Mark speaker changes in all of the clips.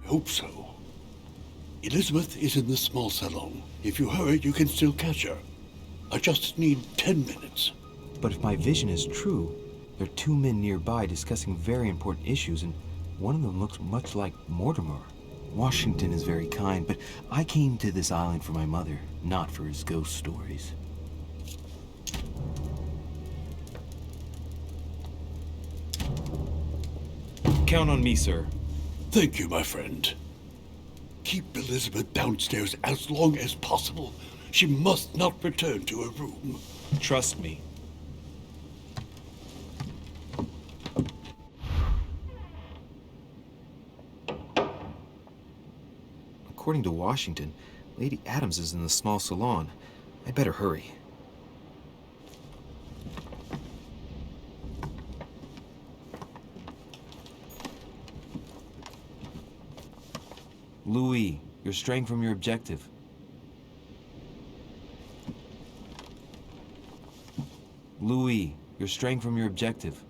Speaker 1: hope so. Elizabeth is in the small salon. If you hurry, you can still catch her. I just need 10 minutes.
Speaker 2: But if my vision is true, there are two men nearby discussing very important issues, and one of them looks much like Mortimer. Washington is very kind, but I came to this island for my mother, not for his ghost stories. Count on me, sir.
Speaker 1: Thank you, my friend. Keep Elizabeth downstairs as long as possible. She must not return to her room.
Speaker 2: Trust me. According to Washington, Lady Adams is in the small salon. I'd better hurry. Louis, you're straying from your objective. Louis, you're straying from your objective.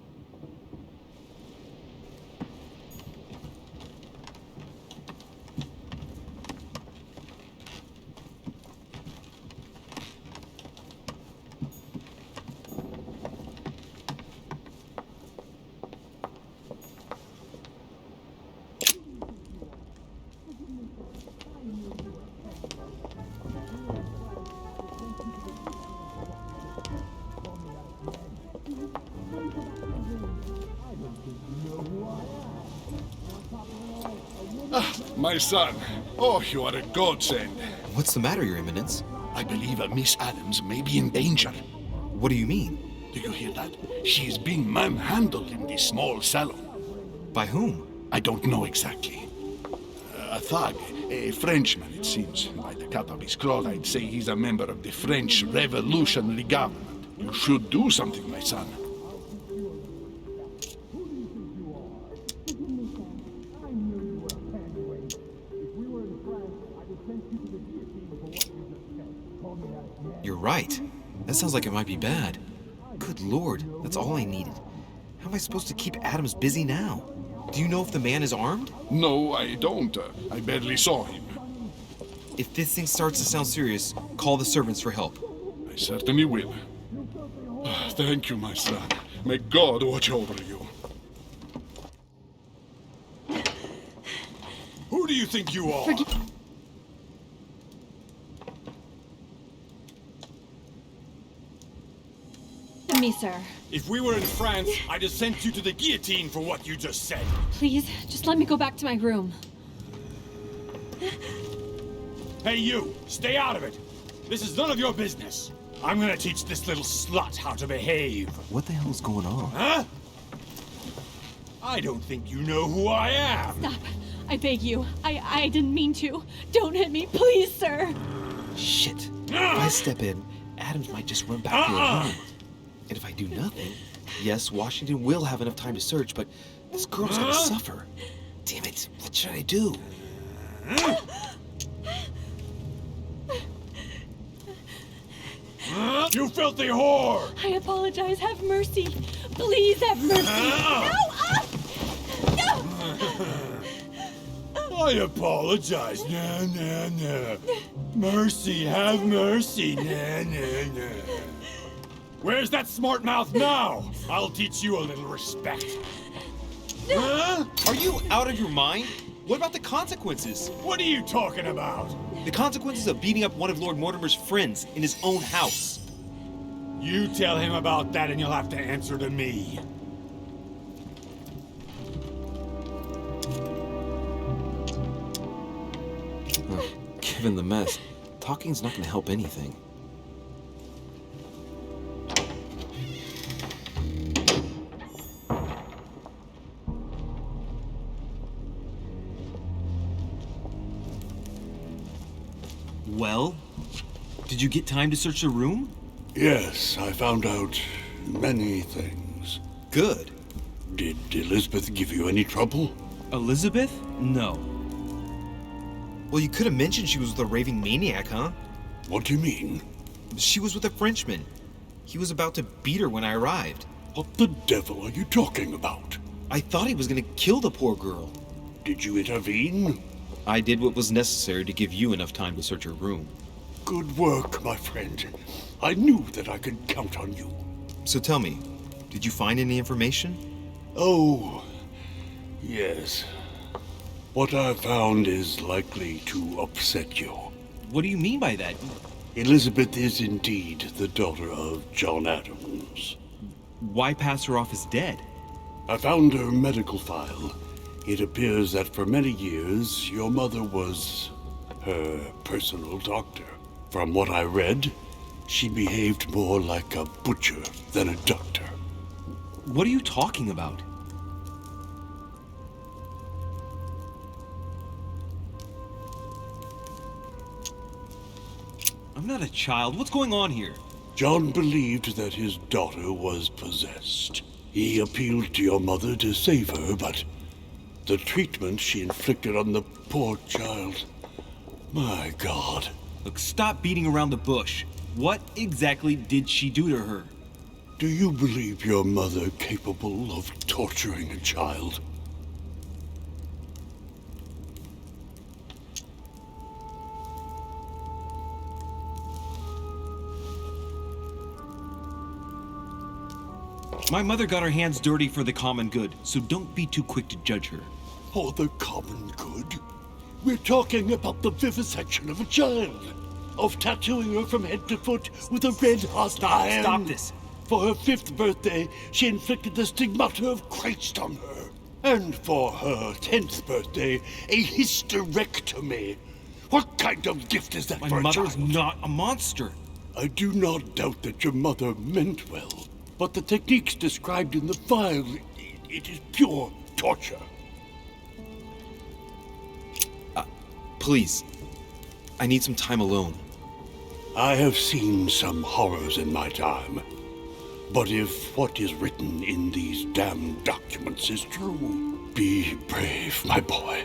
Speaker 3: My son. Oh, you are a godsend.
Speaker 2: What's the matter, Your Eminence?
Speaker 3: I believe Miss Adams may be in danger.
Speaker 2: What do you mean?
Speaker 3: Do you hear that? She is being manhandled in this small salon.
Speaker 2: By whom?
Speaker 3: I don't know exactly. A thug, a Frenchman, it seems. By the cut of his cloth, I'd say he's a member of the French Revolutionary Government. You should do something, my son.
Speaker 2: You're right. That sounds like it might be bad. Good Lord, that's all I needed. How am I supposed to keep Adams busy now? Do you know if the man is armed?
Speaker 3: No, I don't. I barely saw him.
Speaker 2: If this thing starts to sound serious, call the servants for help.
Speaker 3: I certainly will. Thank you, my son. May God watch over you.
Speaker 4: Who do you think you are?
Speaker 5: Me, sir.
Speaker 4: If we were in France, I'd have sent you to the guillotine for what you just said.
Speaker 5: Please, just let me go back to my room.
Speaker 4: Hey, you! Stay out of it! This is none of your business. I'm gonna teach this little slut how to behave.
Speaker 2: What the hell's going on?
Speaker 4: Huh? I don't think you know who I am.
Speaker 5: Stop. I beg you. I didn't mean to. Don't hit me, please, sir.
Speaker 2: Shit. If I step in, Adams might just run back to her room. And if I do nothing, yes, Washington will have enough time to search, but this girl's gonna suffer. Damn it, what should I do?
Speaker 4: You filthy whore!
Speaker 5: I apologize. Have mercy. Please have mercy. No! No!
Speaker 4: I apologize. Nah, nah, nah. Mercy, have mercy. Nah, nah, nah. Where's that smart mouth now? I'll teach you a little respect. Huh?
Speaker 2: Are you out of your mind? What about the consequences?
Speaker 4: What are you talking about?
Speaker 2: The consequences of beating up one of Lord Mortimer's friends in his own house.
Speaker 4: You tell him about that and you'll have to answer to me.
Speaker 2: Given the mess, talking's not gonna help anything. Well, did you get time to search the room?
Speaker 1: Yes, I found out many things.
Speaker 2: Good.
Speaker 1: Did Elizabeth give you any trouble?
Speaker 2: Elizabeth? No. Well, you could have mentioned she was with a raving maniac, huh?
Speaker 1: What do you mean?
Speaker 2: She was with a Frenchman. He was about to beat her when I arrived.
Speaker 1: What the devil are you talking about?
Speaker 2: I thought he was gonna kill the poor girl.
Speaker 1: Did you intervene?
Speaker 2: I did what was necessary to give you enough time to search her room.
Speaker 1: Good work, my friend. I knew that I could count on you.
Speaker 2: So tell me, did you find any information?
Speaker 1: Oh, yes. What I found is likely to upset you.
Speaker 2: What do you mean by that?
Speaker 1: Elizabeth is indeed the daughter of John Adams.
Speaker 2: Why pass her off as dead?
Speaker 1: I found her medical file. It appears that for many years, your mother was her personal doctor. From what I read, she behaved more like a butcher than a doctor.
Speaker 2: What are you talking about? I'm not a child. What's going on here?
Speaker 1: John believed that his daughter was possessed. He appealed to your mother to save her, but the treatment she inflicted on the poor child... My God.
Speaker 2: Look, stop beating around the bush. What exactly did she do to her?
Speaker 1: Do you believe your mother capable of torturing a child?
Speaker 2: My mother got her hands dirty for the common good, so don't be too quick to judge her.
Speaker 1: For the common good? We're talking about the vivisection of a child. Of tattooing her from head to foot with a red-hot iron.
Speaker 2: Stop this.
Speaker 1: For her 5th birthday, she inflicted the stigmata of Christ on her. And for her 10th birthday, a hysterectomy. What kind of gift is that
Speaker 2: My
Speaker 1: for a
Speaker 2: mother's
Speaker 1: child?
Speaker 2: not a monster.
Speaker 1: I do not doubt that your mother meant well. But the techniques described in the file, it is pure torture.
Speaker 2: Please, I need some time alone.
Speaker 1: I have seen some horrors in my time. But if what is written in these damned documents is true, be brave, my boy.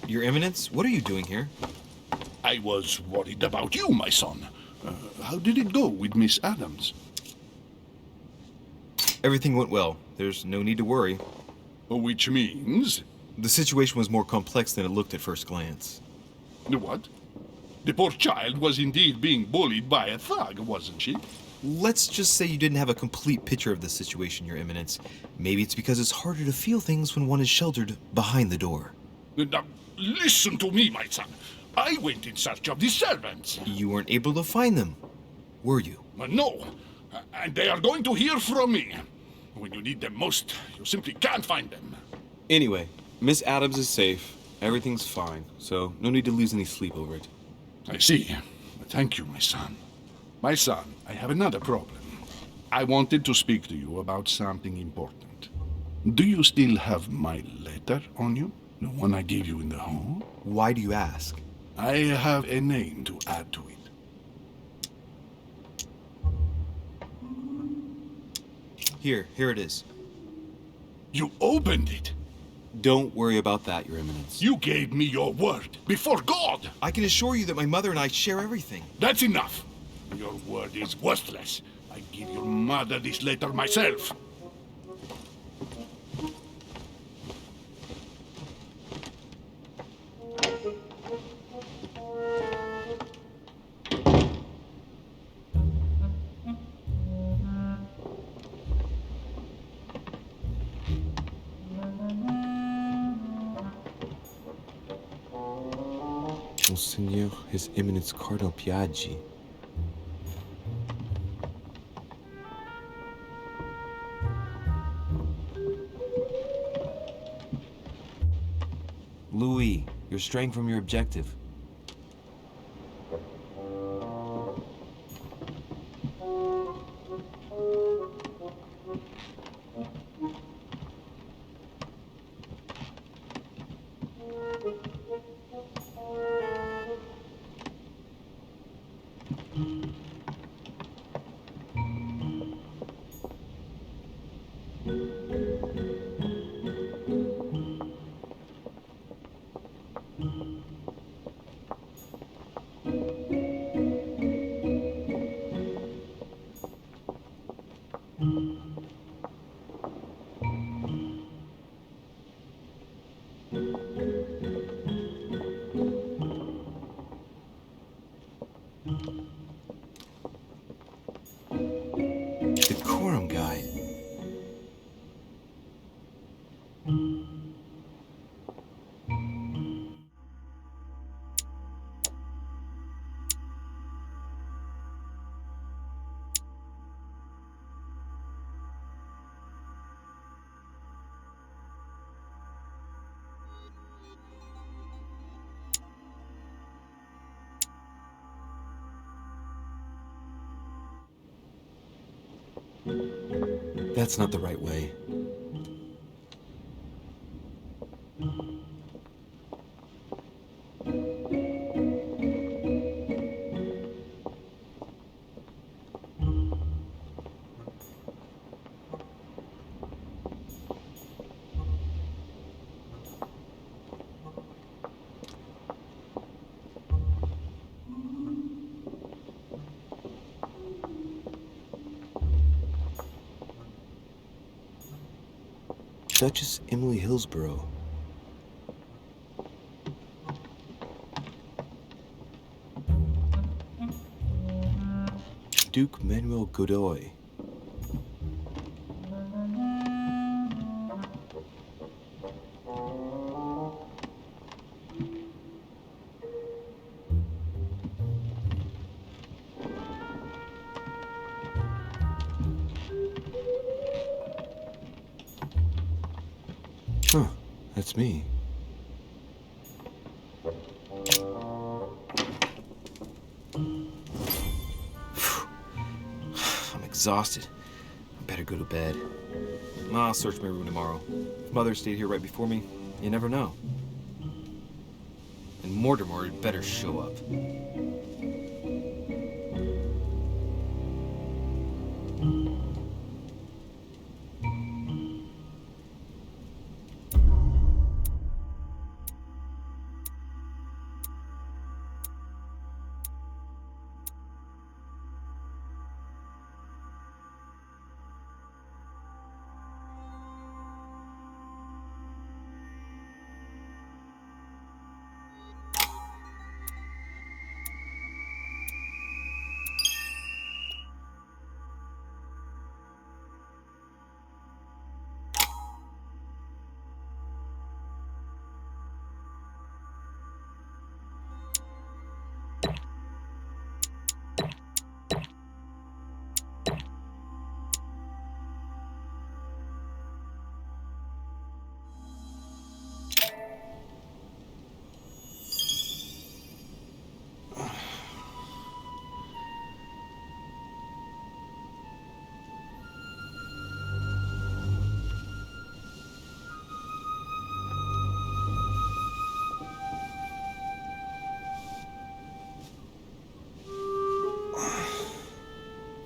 Speaker 2: Your Eminence, what are you doing here?
Speaker 3: I was worried about you, my son. How did it go with Miss Adams?
Speaker 2: Everything went well. There's no need to worry.
Speaker 3: Which means...
Speaker 2: The situation was more complex than it looked at first glance.
Speaker 3: What? The poor child was indeed being bullied by a thug, wasn't she?
Speaker 2: Let's just say you didn't have a complete picture of the situation, Your Eminence. Maybe it's because it's harder to feel things when one is sheltered behind the door.
Speaker 3: Now, listen to me, my son. I went in search of the servants.
Speaker 2: You weren't able to find them, were you?
Speaker 3: No, and they are going to hear from me. When you need them most, you simply can't find them.
Speaker 6: Anyway, Miss Adams is safe. Everything's fine, so no need to lose any sleep over it.
Speaker 3: I see. Thank you, my son. My son, I have another problem. I wanted to speak to you about something important. Do you still have my letter on you? The one I gave you in the hall?
Speaker 2: Why do you ask?
Speaker 3: I have a name to add to it.
Speaker 2: Here it is.
Speaker 3: You opened it!
Speaker 2: Don't worry about that, Your Eminence.
Speaker 3: You gave me your word, before God!
Speaker 2: I can assure you that my mother and I share everything.
Speaker 3: That's enough! Your word is worthless. I give your mother this letter myself.
Speaker 2: Monseigneur, His Eminence Cardinal Piaggi. Louis, you're straying from your objective. Decorum guide. That's not the right way. Duchess Emily Hillsborough. Duke Manuel Godoy. Huh, that's me. I'm exhausted. I better go to bed. I'll search my room tomorrow. If Mother stayed here right before me, you never know. And Mortimer had better show up.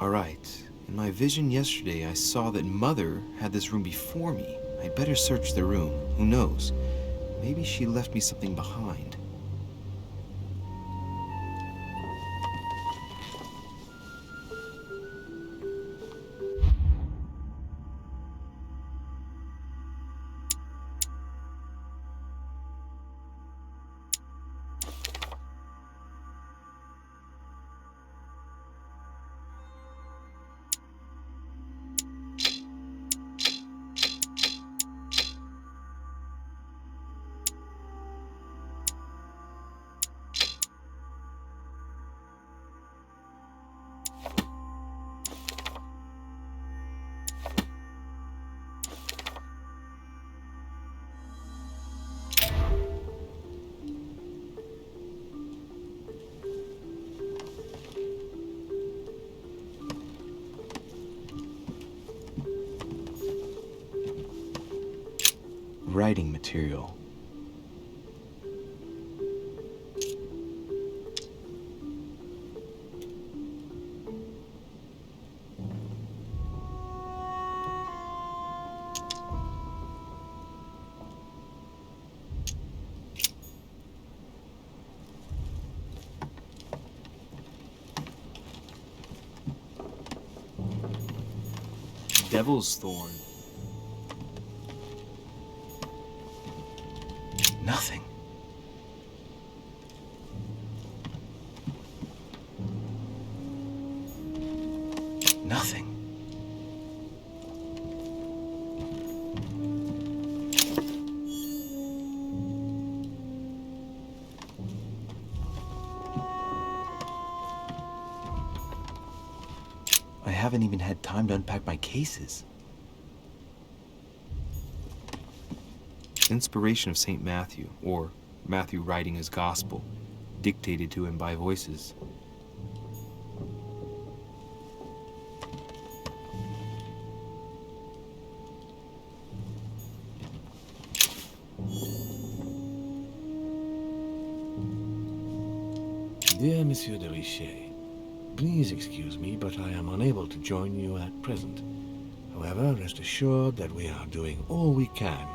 Speaker 2: Alright. In my vision yesterday, I saw that Mother had this room before me. I'd better search the room. Who knows? Maybe she left me something behind. Writing material. Devil's thorn. Nothing. Nothing. I haven't even had time to unpack my cases. Inspiration of St. Matthew, or Matthew writing his gospel, dictated to him by voices.
Speaker 7: Dear Monsieur de Richet, please excuse me, but I am unable to join you at present. However, rest assured that we are doing all we can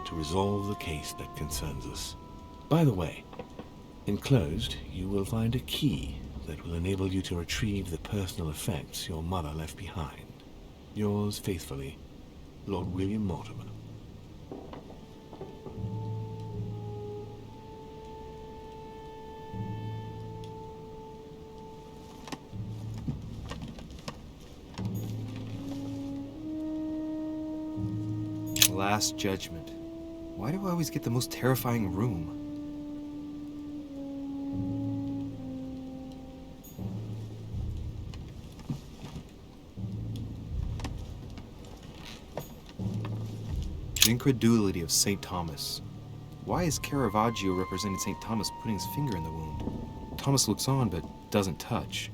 Speaker 7: to resolve the case that concerns us. By the way, enclosed, you will find a key that will enable you to retrieve the personal effects your mother left behind. Yours faithfully, Lord William Mortimer.
Speaker 2: Last Judgment. Why do I always get the most terrifying room? The incredulity of St. Thomas. Why is Caravaggio representing St. Thomas putting his finger in the wound? Thomas looks on but doesn't touch.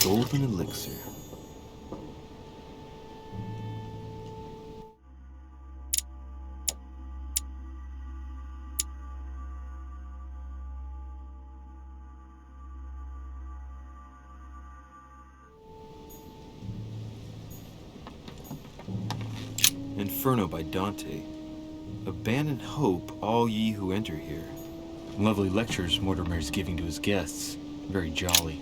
Speaker 2: Golden elixir. Inferno by Dante. Abandon hope, all ye who enter here. Lovely lectures Mortimer's giving to his guests. Very jolly.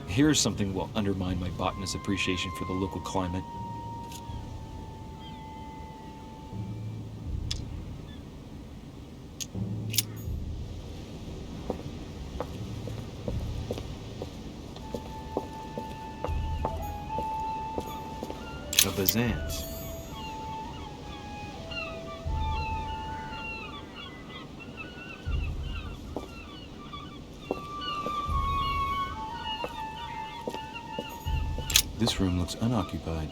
Speaker 2: Here's something that will undermine my botanist's appreciation for the local climate. Bazant. This room looks unoccupied.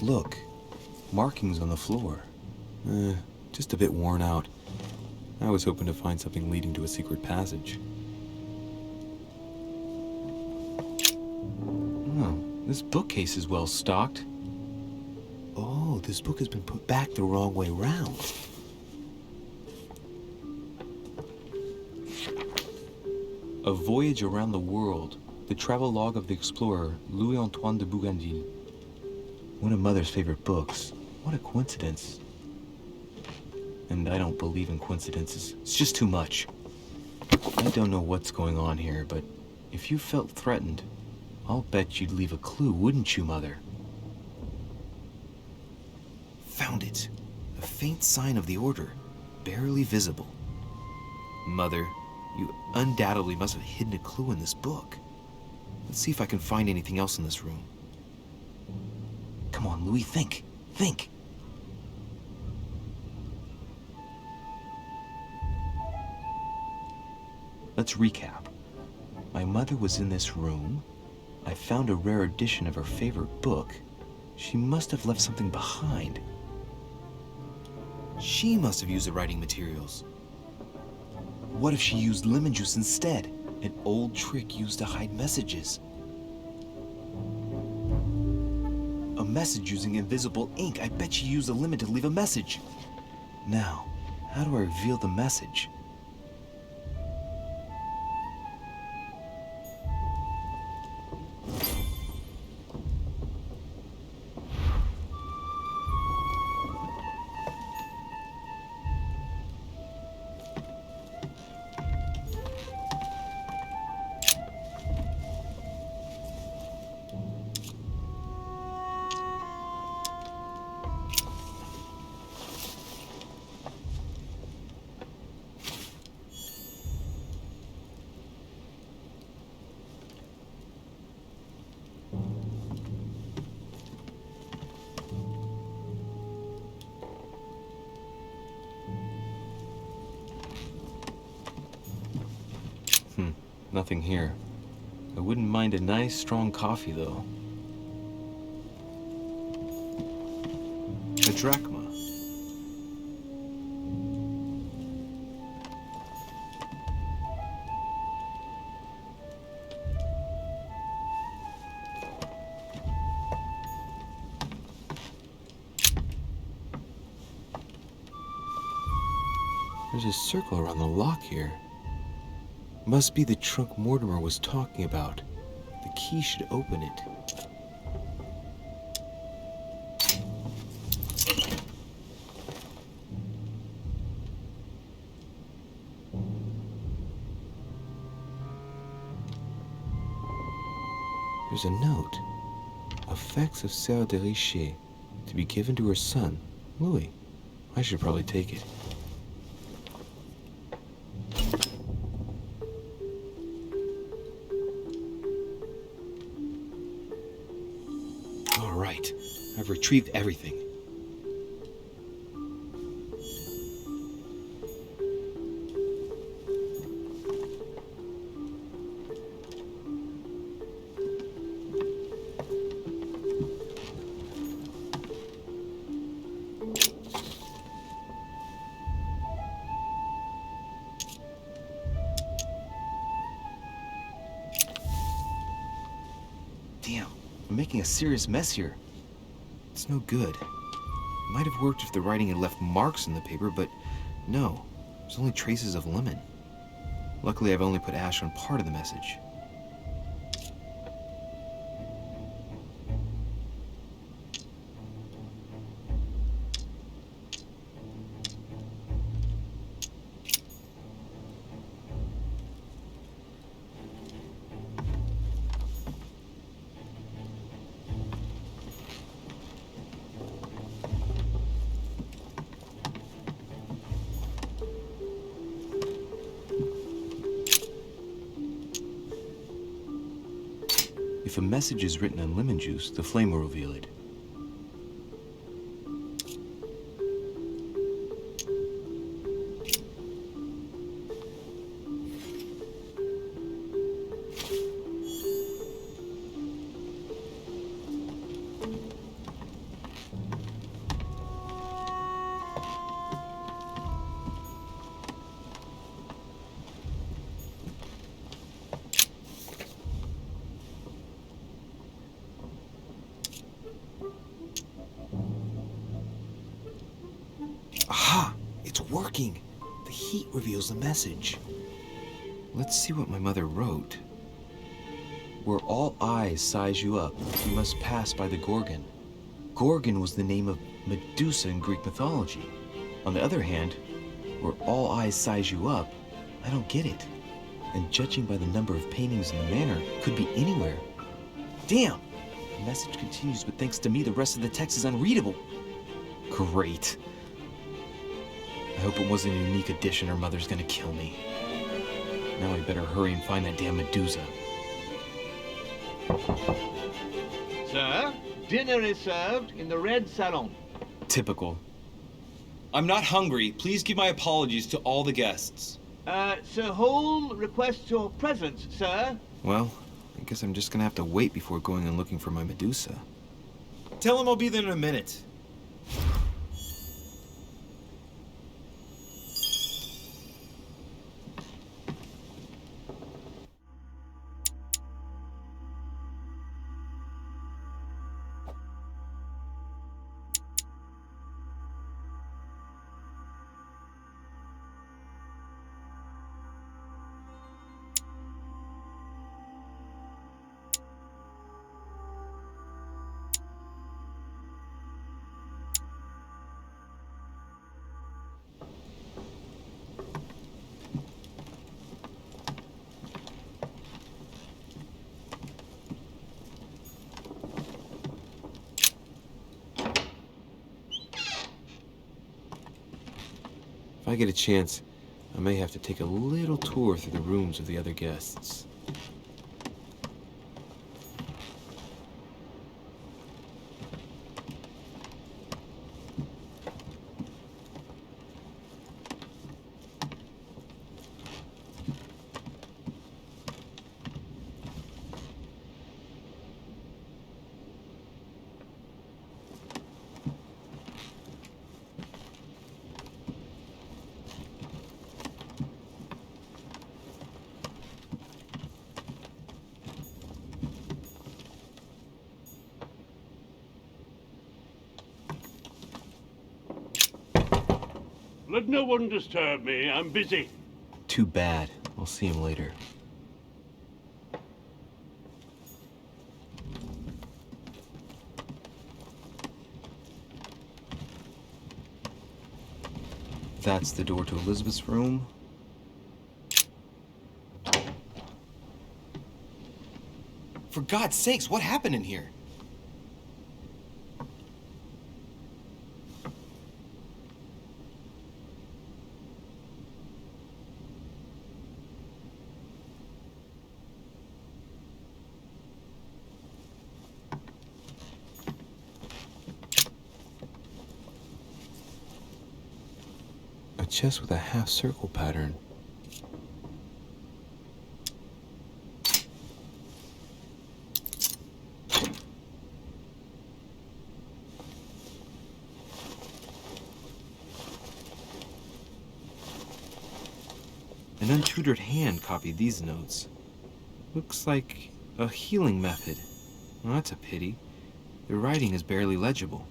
Speaker 2: Look, markings on the floor. Just a bit worn out. I was hoping to find something leading to a secret passage. Oh, this bookcase is well stocked. Oh, this book has been put back the wrong way round. A Voyage Around the World, the travelogue of the explorer Louis-Antoine de Bougainville. One of Mother's favorite books. What a coincidence. And I don't believe in coincidences. It's just too much. I don't know what's going on here, but if you felt threatened, I'll bet you'd leave a clue, wouldn't you, Mother? Found it. A faint sign of the order, barely visible. Mother, you undoubtedly must have hidden a clue in this book. Let's see if I can find anything else in this room. Come on, Louis, think. Think. Let's recap. My mother was in this room. I found a rare edition of her favorite book. She must have left something behind. She must have used the writing materials. What if she used lemon juice instead? An old trick used to hide messages. A message using invisible ink. I bet she used a lemon to leave a message. Now, how do I reveal the message? Nothing here. I wouldn't mind a nice, strong coffee, though. A drachma. There's a circle around the lock here. Must be the trunk Mortimer was talking about. The key should open it. There's a note. Effects of Sœur de Richer, to be given to her son, Louis. I should probably take it. I've retrieved everything. Damn, I'm making a serious mess here. It's no good. Might have worked if the writing had left marks in the paper, but no. There's only traces of lemon. Luckily, I've only put ash on part of the message. If a message is written on lemon juice, the flame will reveal it. Aha! It's working! The heat reveals the message. Let's see what my mother wrote. Where all eyes size you up, you must pass by the Gorgon. Gorgon was the name of Medusa in Greek mythology. On the other hand, where all eyes size you up, I don't get it. And judging by the number of paintings in the manor, could be anywhere. Damn! The message continues, but thanks to me, the rest of the text is unreadable. Great. I hope it wasn't a unique edition or Mother's gonna kill me. Now I better hurry and find that damn Medusa.
Speaker 8: Sir, dinner is served in the red salon.
Speaker 2: Typical.
Speaker 6: I'm not hungry. Please give my apologies to all the guests.
Speaker 8: Sir Hole requests your presence, sir.
Speaker 2: Well, I guess I'm just gonna have to wait before going and looking for my Medusa.
Speaker 6: Tell him I'll be there in a minute.
Speaker 2: If I get a chance, I may have to take a little tour through the rooms of the other guests.
Speaker 1: Let no one disturb me. I'm busy.
Speaker 2: Too bad. I'll see him later. That's the door to Elizabeth's room. For God's sakes, what happened in here? A chest with a half-circle pattern. An untutored hand copied these notes. Looks like a healing method. Well, that's a pity. The writing is barely legible.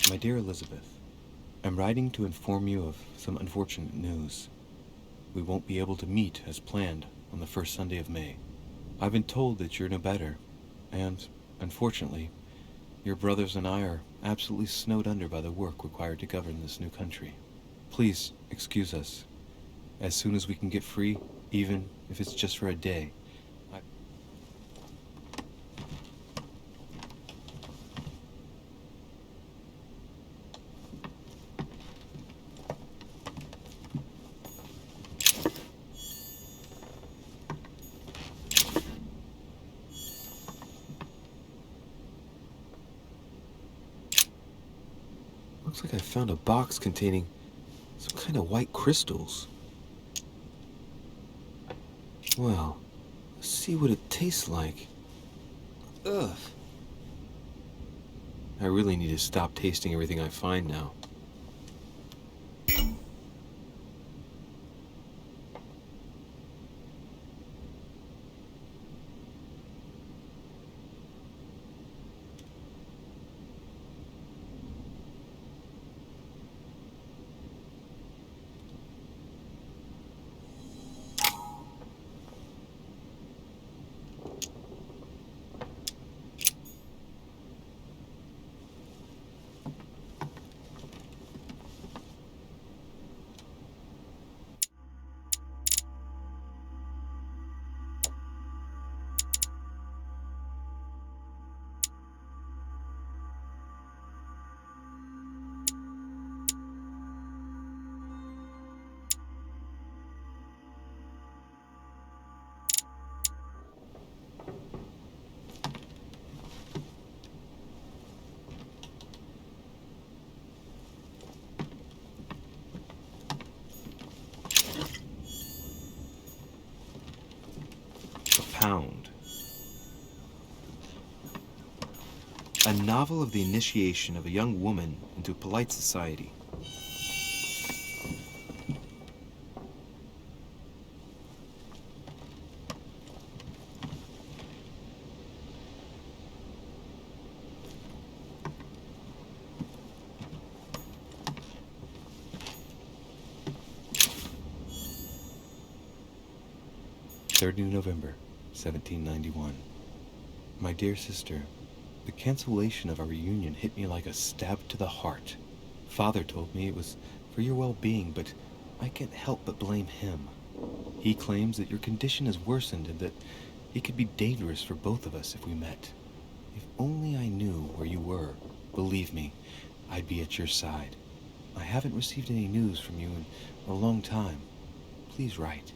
Speaker 2: My dear Elizabeth, I'm writing to inform you of some unfortunate news. We won't be able to meet as planned on the first Sunday of May. I've been told that you're no better, and, unfortunately, your brothers and I are absolutely snowed under by the work required to govern this new country. Please, excuse us. As soon as we can get free, even if it's just for a day. Looks like I found a box containing some kind of white crystals. Well, let's see what it tastes like. Ugh. I really need to stop tasting everything I find now. Pound. A novel of the initiation of a young woman into polite society. November 1791. My dear sister, the cancellation of our reunion hit me like a stab to the heart. Father told me it was for your well-being, but I can't help but blame him. He claims that your condition has worsened and that it could be dangerous for both of us if we met. If only I knew where you were, believe me, I'd be at your side. I haven't received any news from you in a long time. Please write.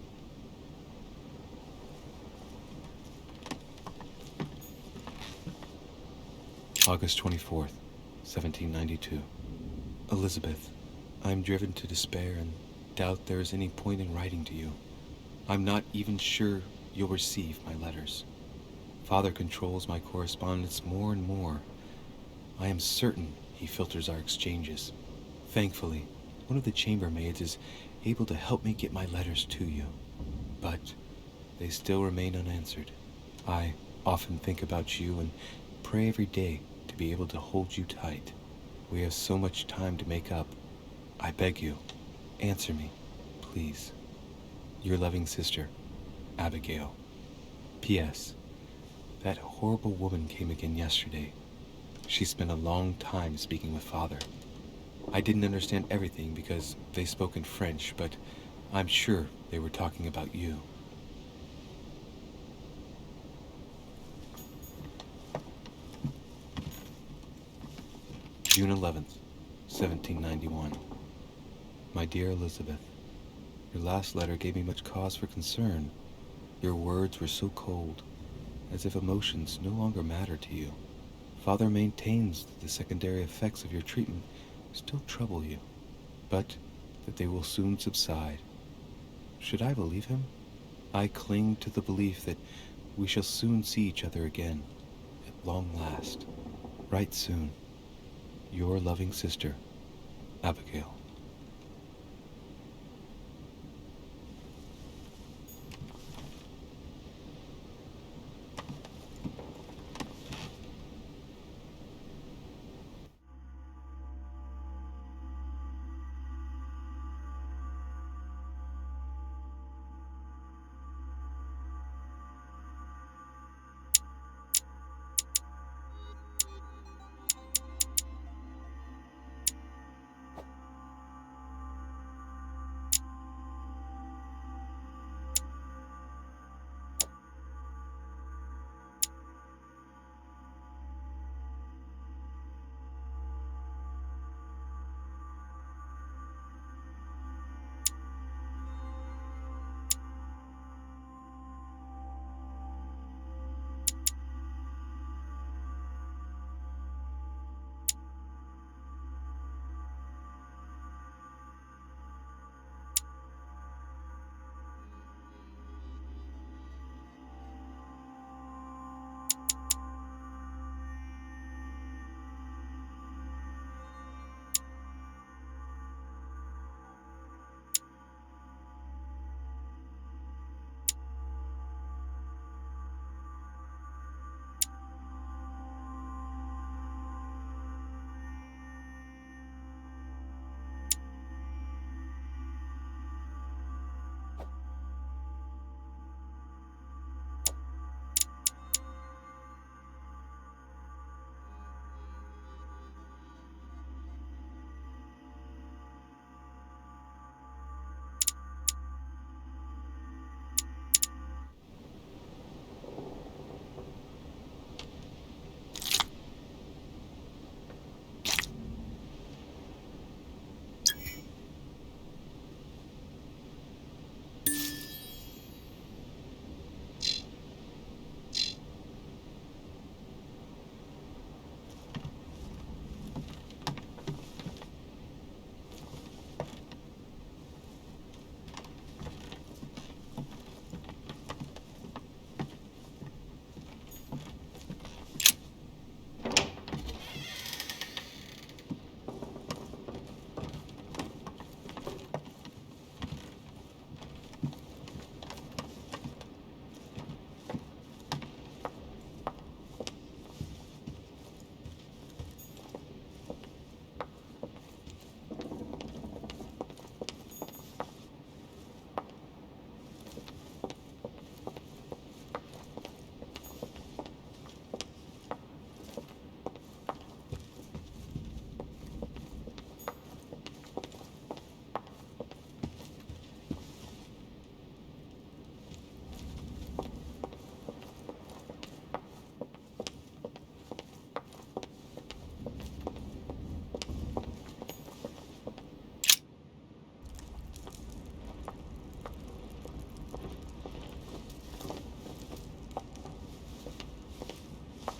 Speaker 2: August 24th, 1792. Elizabeth, I am driven to despair and doubt there is any point in writing to you. I'm not even sure you'll receive my letters. Father controls my correspondence more and more. I am certain he filters our exchanges. Thankfully, one of the chambermaids is able to help me get my letters to you. But they still remain unanswered. I often think about you and pray every day to be able to hold you tight. We have so much time to make up. I beg you, answer me, please. Your loving sister, Abigail. P.S. That horrible woman came again yesterday. She spent a long time speaking with Father. I didn't understand everything because they spoke in French, but I'm sure they were talking about you. June 11th, 1791. My dear Elizabeth, your last letter gave me much cause for concern. Your words were so cold, as if emotions no longer matter to you. Father maintains that the secondary effects of your treatment still trouble you, but that they will soon subside. Should I believe him? I cling to the belief that we shall soon see each other again, at long last. Write soon. Your loving sister, Abigail.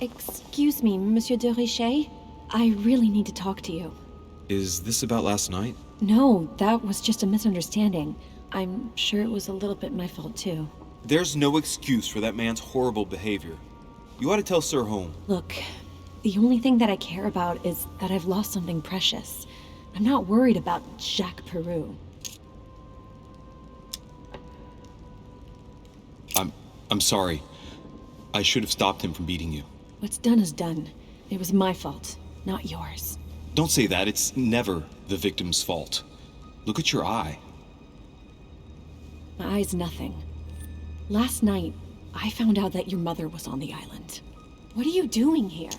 Speaker 5: Excuse me, Monsieur de Richet. I really need to talk to you.
Speaker 2: Is this about last night?
Speaker 5: No, that was just a misunderstanding. I'm sure it was a little bit my fault, too.
Speaker 2: There's no excuse for that man's horrible behavior. You ought to tell Sir Holm.
Speaker 5: Look, the only thing that I care about is that I've lost something precious. I'm not worried about Jacques Peru.
Speaker 2: I'm sorry. I should have stopped him from beating you.
Speaker 5: What's done is done. It was my fault, not yours.
Speaker 2: Don't say that. It's never the victim's fault. Look at your eye.
Speaker 5: My eye's nothing. Last night, I found out that your mother was on the island. What are you doing here?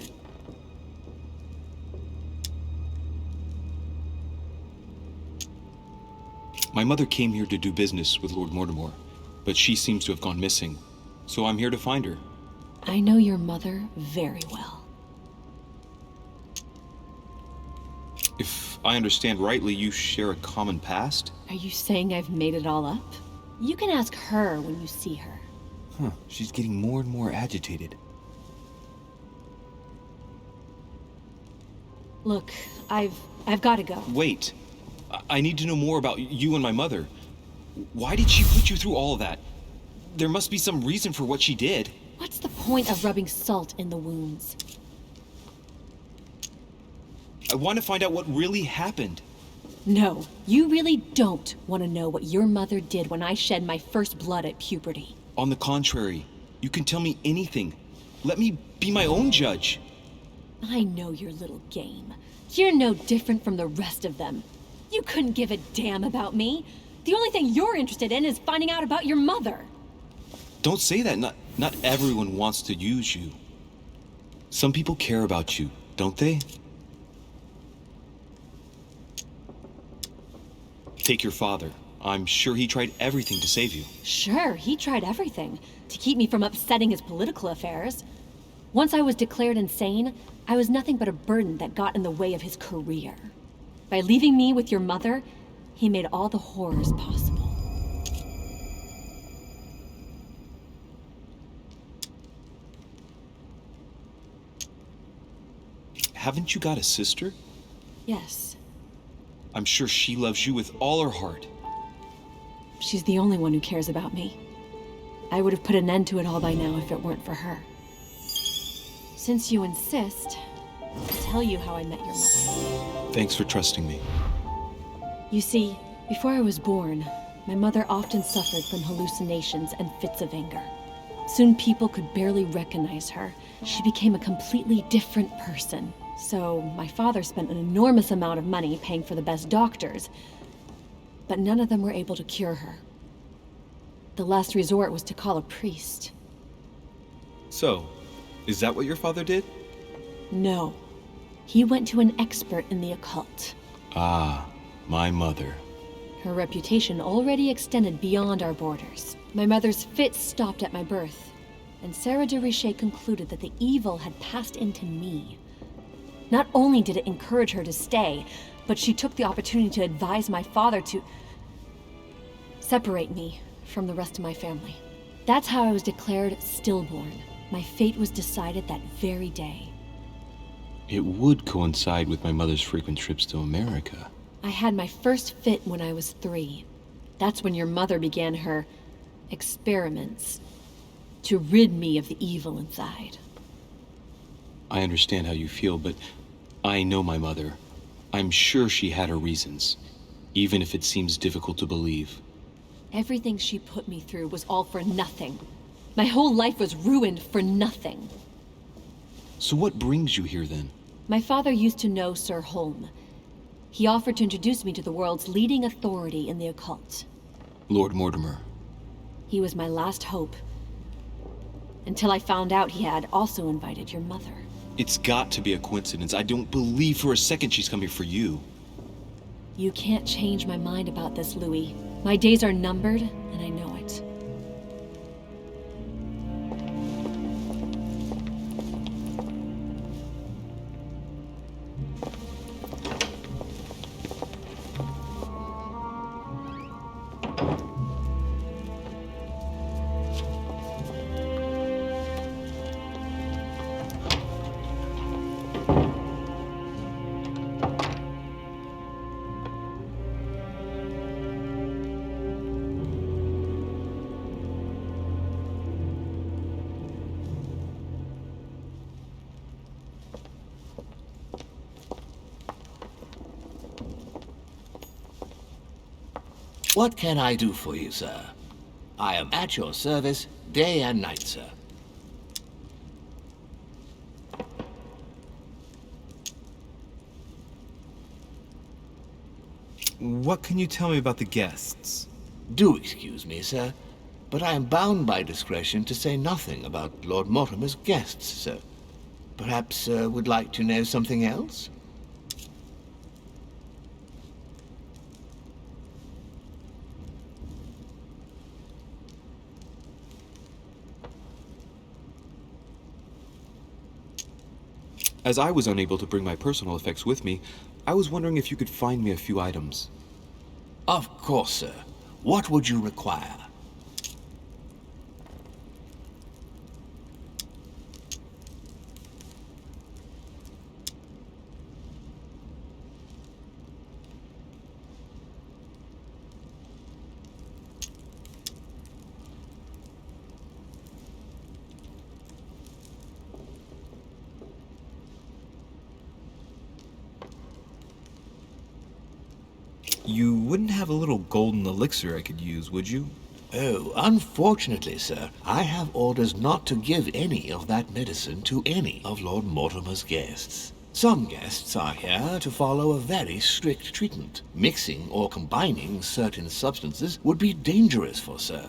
Speaker 2: My mother came here to do business with Lord Mortimer, but she seems to have gone missing. So I'm here to find her.
Speaker 5: I know your mother very well.
Speaker 2: If I understand rightly, you share a common past?
Speaker 5: Are you saying I've made it all up? You can ask her when you see her.
Speaker 2: Huh, she's getting more and more agitated.
Speaker 5: Look, I've got to go.
Speaker 2: Wait. I need to know more about you and my mother. Why did she put you through all of that? There must be some reason for what she did.
Speaker 5: What's the point of rubbing salt in the wounds?
Speaker 2: I want to find out what really happened.
Speaker 5: No, you really don't want to know what your mother did when I shed my first blood at puberty.
Speaker 2: On the contrary, you can tell me anything. Let me be my own judge.
Speaker 5: I know your little game. You're no different from the rest of them. You couldn't give a damn about me. The only thing you're interested in is finding out about your mother.
Speaker 2: Don't say that. Not everyone wants to use you. Some people care about you, don't they? Take your father. I'm sure he tried everything to save you.
Speaker 5: Sure, he tried everything to keep me from upsetting his political affairs. Once I was declared insane, I was nothing but a burden that got in the way of his career. By leaving me with your mother, he made all the horrors possible.
Speaker 2: Haven't you got a sister?
Speaker 5: Yes.
Speaker 2: I'm sure she loves you with all her heart.
Speaker 5: She's the only one who cares about me. I would have put an end to it all by now if it weren't for her. Since you insist, I'll tell you how I met your mother.
Speaker 2: Thanks for trusting me.
Speaker 5: You see, before I was born, my mother often suffered from hallucinations and fits of anger. Soon people could barely recognize her. She became a completely different person. So my father spent an enormous amount of money paying for the best doctors, but none of them were able to cure her. The last resort was to call a priest.
Speaker 2: So, is that what your father did?
Speaker 5: No. He went to an expert in the occult.
Speaker 2: Ah, my mother.
Speaker 5: Her reputation already extended beyond our borders. My mother's fits stopped at my birth, and Sarah de Richet concluded that the evil had passed into me. Not only did it encourage her to stay, but she took the opportunity to advise my father to separate me from the rest of my family. That's how I was declared stillborn. My fate was decided that very day.
Speaker 2: It would coincide with my mother's frequent trips to America.
Speaker 5: I had my first fit when I was 3. That's when your mother began her experiments to rid me of the evil inside.
Speaker 2: I understand how you feel, but I know my mother. I'm sure she had her reasons, even if it seems difficult to believe.
Speaker 5: Everything she put me through was all for nothing. My whole life was ruined for nothing.
Speaker 2: So what brings you here then?
Speaker 5: My father used to know Sir Holm. He offered to introduce me to the world's leading authority in the occult.
Speaker 2: Lord Mortimer.
Speaker 5: He was my last hope. Until I found out he had also invited your mother.
Speaker 2: It's got to be a coincidence. I don't believe for a second she's coming for you.
Speaker 5: You can't change my mind about this, Louis. My days are numbered, and I know it.
Speaker 7: What can I do for you, sir? I am at your service day and night, sir.
Speaker 2: What can you tell me about the guests?
Speaker 7: Do excuse me, sir, but I am bound by discretion to say nothing about Lord Mortimer's guests, sir. Perhaps sir would like to know something else?
Speaker 2: As I was unable to bring my personal effects with me, I was wondering if you could find me a few items.
Speaker 7: Of course, sir. What would you require?
Speaker 2: You wouldn't have a little golden elixir I could use, would you?
Speaker 7: Oh, unfortunately, sir, I have orders not to give any of that medicine to any of Lord Mortimer's guests. Some guests are here to follow a very strict treatment. Mixing or combining certain substances would be dangerous for sir.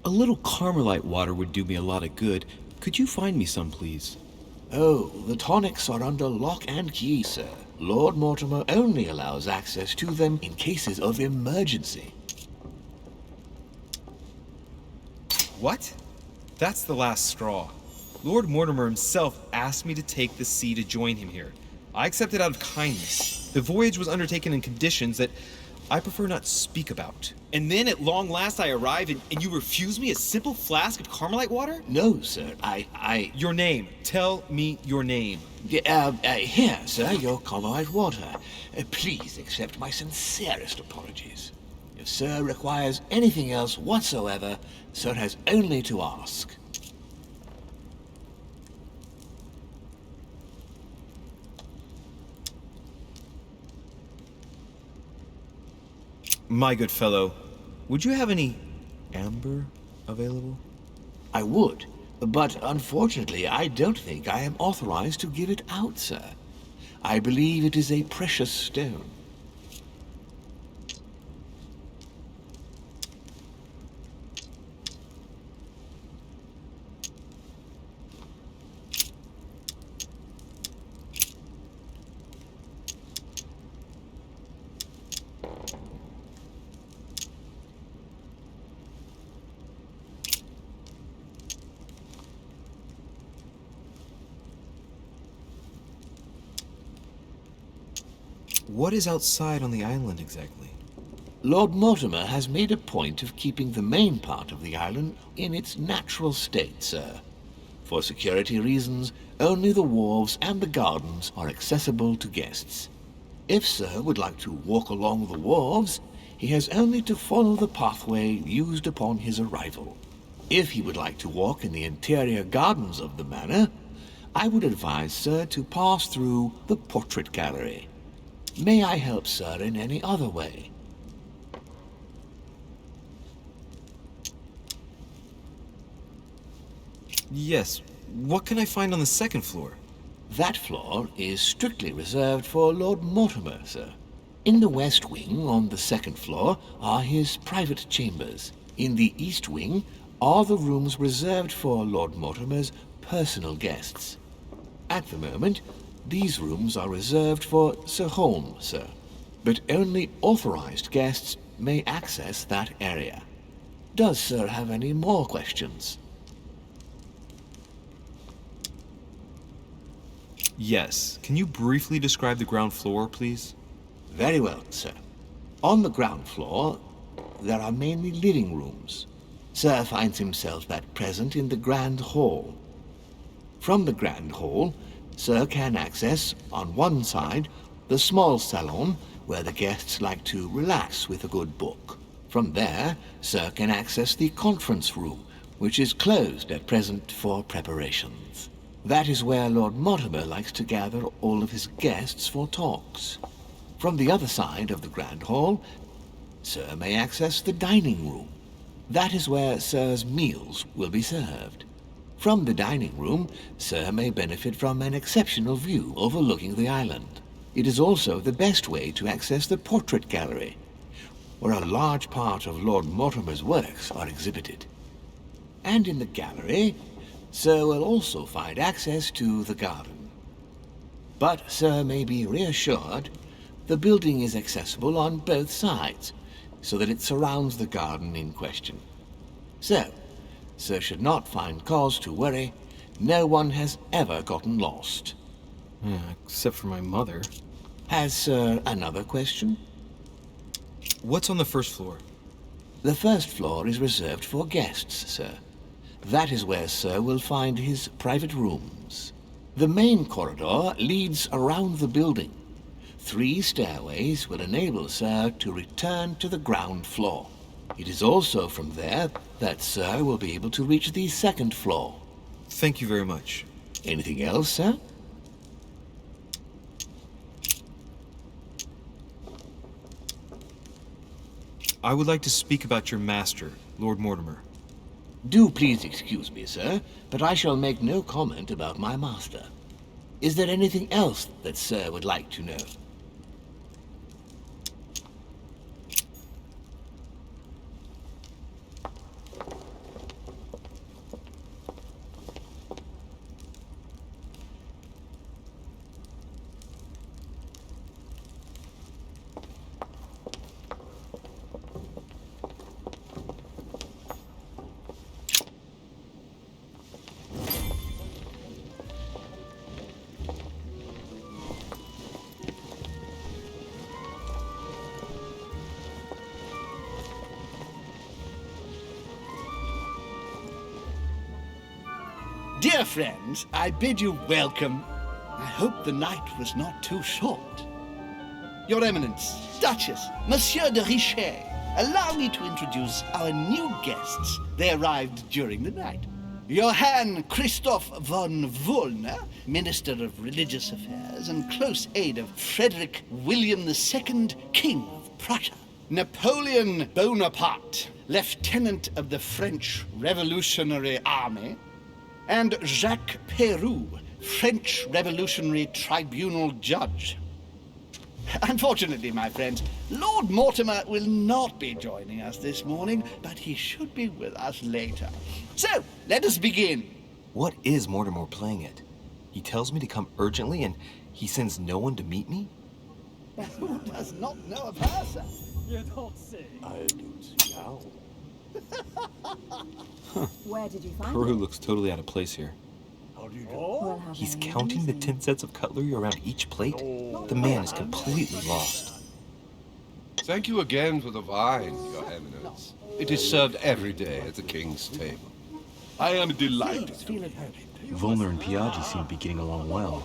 Speaker 2: A little Carmelite water would do me a lot of good. Could you find me some, please?
Speaker 7: Oh, the tonics are under lock and key, sir. Lord Mortimer only allows access to them in cases of emergency.
Speaker 6: What? That's the last straw. Lord Mortimer himself asked me to take the sea to join him here. I accepted out of kindness. The voyage was undertaken in conditions that I prefer not speak about. And then at long last I arrive and you refuse me a simple flask of Carmelite water?
Speaker 7: No, sir,
Speaker 6: Your name. Tell me your name.
Speaker 7: Here, sir, your Carmelite water. Please accept my sincerest apologies. If sir requires anything else whatsoever, sir has only to ask.
Speaker 2: My good fellow, would you have any amber available?
Speaker 7: I would, but unfortunately I don't think I am authorized to give it out, sir. I believe it is a precious stone.
Speaker 2: What is outside on the island exactly?
Speaker 7: Lord Mortimer has made a point of keeping the main part of the island in its natural state, sir. For security reasons, only the wharves and the gardens are accessible to guests. If sir would like to walk along the wharves, he has only to follow the pathway used upon his arrival. If he would like to walk in the interior gardens of the manor, I would advise sir to pass through the portrait gallery. May I help, sir, in any other way?
Speaker 2: Yes. What can I find on the second floor?
Speaker 7: That floor is strictly reserved for Lord Mortimer, sir. In the west wing, on the second floor, are his private chambers. In the east wing are the rooms reserved for Lord Mortimer's personal guests. At the moment, these rooms are reserved for Sir Holmes, sir, but only authorized guests may access that area. Does sir have any more questions?
Speaker 2: Yes. Can you briefly describe the ground floor, please?
Speaker 7: Very well, sir. On the ground floor, there are mainly living rooms. Sir finds himself at present in the Grand Hall. From the Grand Hall, sir can access, on one side, the small salon where the guests like to relax with a good book. From there, Sir can access the conference room, which is closed at present for preparations. That is where Lord Mortimer likes to gather all of his guests for talks. From the other side of the Grand Hall, Sir may access the dining room. That is where Sir's meals will be served. From the dining room, Sir may benefit from an exceptional view overlooking the island. It is also the best way to access the portrait gallery, where a large part of Lord Mortimer's works are exhibited. And in the gallery, Sir will also find access to the garden. But Sir may be reassured the building is accessible on both sides, so that it surrounds the garden in question. So, Sir should not find cause to worry. No one has ever gotten lost.
Speaker 2: Yeah, except for my mother.
Speaker 7: Has Sir another question?
Speaker 6: What's on the first floor?
Speaker 7: The first floor is reserved for guests, Sir. That is where Sir will find his private rooms. The main corridor leads around the building. 3 stairways will enable Sir to return to the ground floor. It is also from there that Sir will be able to reach the second floor.
Speaker 6: Thank you very much.
Speaker 7: Anything else, Sir?
Speaker 6: I would like to speak about your master, Lord Mortimer.
Speaker 7: Do please excuse me, Sir, but I shall make no comment about my master. Is there anything else that Sir would like to know?
Speaker 9: Dear friends, I bid you welcome. I hope the night was not too short. Your Eminence, Duchess, Monsieur de Richet, allow me to introduce our new guests. They arrived during the night. Johann Christoph von Wollner, Minister of Religious Affairs and close aide of Frederick William II, King of Prussia. Napoleon Bonaparte, Lieutenant of the French Revolutionary Army. And Jacques Peroux, French Revolutionary Tribunal Judge. Unfortunately, my friends, Lord Mortimer will not be joining us this morning, but he should be with us later. So, let us begin.
Speaker 2: What is Mortimer playing at? He tells me to come urgently and he sends no one to meet me?
Speaker 9: Who does not know of her, sir?
Speaker 4: You don't say.
Speaker 1: I don't see how.
Speaker 10: Where did you find
Speaker 2: Peru
Speaker 10: it?
Speaker 2: looks totally out of place here.
Speaker 1: How do you do?
Speaker 10: Well, have
Speaker 2: He's
Speaker 10: they
Speaker 2: counting the
Speaker 10: using?
Speaker 2: 10 sets of cutlery around each plate? The man is completely lost.
Speaker 11: Thank you again for the wine, Your Eminence. It is served every day at the king's table.
Speaker 3: I am delighted.
Speaker 2: Volner and Piaggi seem to be getting along well.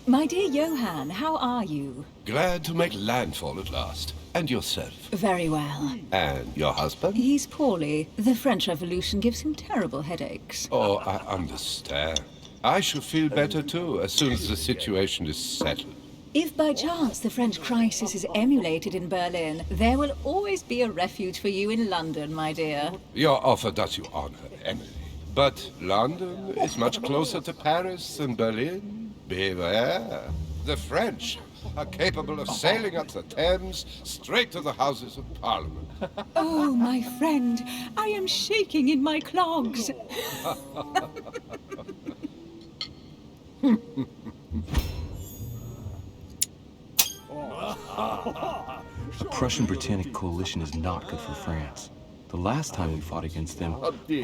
Speaker 10: My dear Johann, how are you?
Speaker 11: Glad to make landfall at last. And yourself?
Speaker 10: Very well.
Speaker 11: And your husband?
Speaker 10: He's poorly. The French Revolution gives him terrible headaches.
Speaker 11: Oh, I understand. I shall feel better too, as soon as the situation is settled.
Speaker 10: If by chance the French crisis is emulated in Berlin, there will always be a refuge for you in London, my dear.
Speaker 11: Your offer does you honor, Emily. But London is much closer to Paris than Berlin. Beware. The French are capable of sailing up the Thames straight to the Houses of Parliament.
Speaker 10: Oh, my friend, I am shaking in my clogs.
Speaker 2: The Prussian-Britannic coalition is not good for France. The last time we fought against them,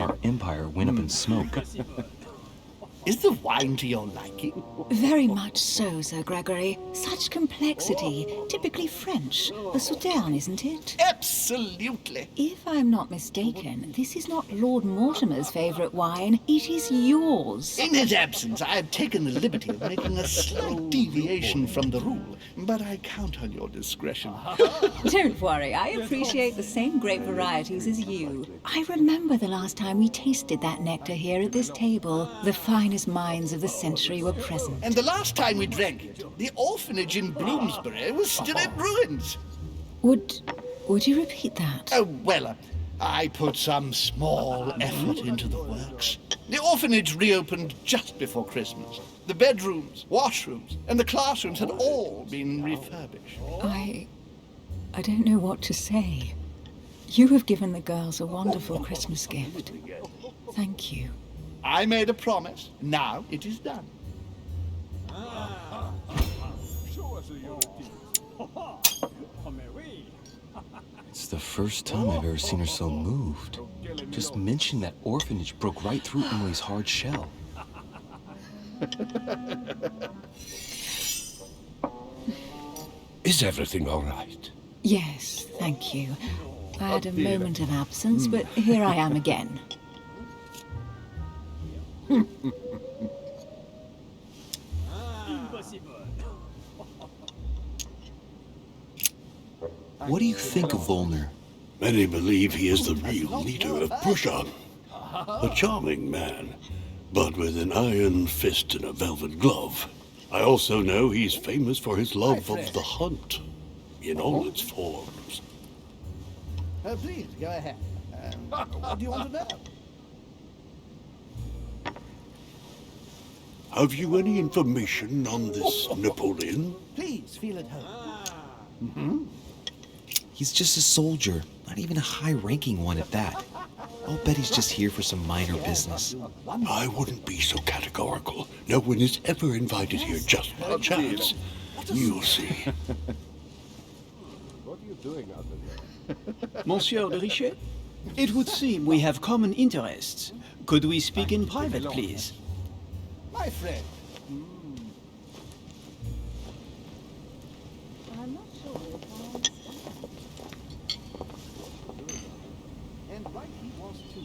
Speaker 2: our empire went up in smoke.
Speaker 9: Is the wine to your liking?
Speaker 10: Very much so, Sir Gregory. Such complexity. Typically French. A souterrain, isn't it?
Speaker 9: Absolutely.
Speaker 10: If I'm not mistaken, this is not Lord Mortimer's favourite wine. It is yours.
Speaker 9: In his absence, I have taken the liberty of making a slight deviation from the rule, but I count on your discretion.
Speaker 10: Don't worry, I appreciate the same grape varieties as you. I remember the last time we tasted that nectar here at this table. The finest minds of the century were present.
Speaker 9: And the last time we drank it, the orphanage in Bloomsbury was still in ruins.
Speaker 10: Would you repeat that?
Speaker 9: Oh, well, I put some small effort into the works. The orphanage reopened just before Christmas. The bedrooms, washrooms, and the classrooms had all been refurbished.
Speaker 10: I don't know what to say. You have given the girls a wonderful Christmas gift. Thank you.
Speaker 9: I made a promise. Now it is done.
Speaker 2: It's the first time I've ever seen her so moved. Just mentioning that orphanage broke right through Emily's hard shell.
Speaker 11: Is everything all right?
Speaker 10: Yes, thank you. I had a moment of absence, but here I am again.
Speaker 2: What do you think of Volner?
Speaker 1: Many believe he is the real leader of Prussia. A charming man, but with an iron fist and a velvet glove. I also know he's famous for his love of the hunt, in all its forms.
Speaker 9: Please, go ahead. What do you want to know?
Speaker 1: Have you any information on this Napoleon?
Speaker 9: Please, feel at home.
Speaker 2: He's just a soldier, not even a high-ranking one at that. I'll bet he's just here for some minor business.
Speaker 1: I wouldn't be so categorical. No one is ever invited here just by chance. You'll see.
Speaker 11: What are you doing out there?
Speaker 12: Monsieur de Richet, it would seem we have common interests. Could we speak in private, please?
Speaker 9: My friend.
Speaker 10: I'm not sure if
Speaker 9: And right he was too.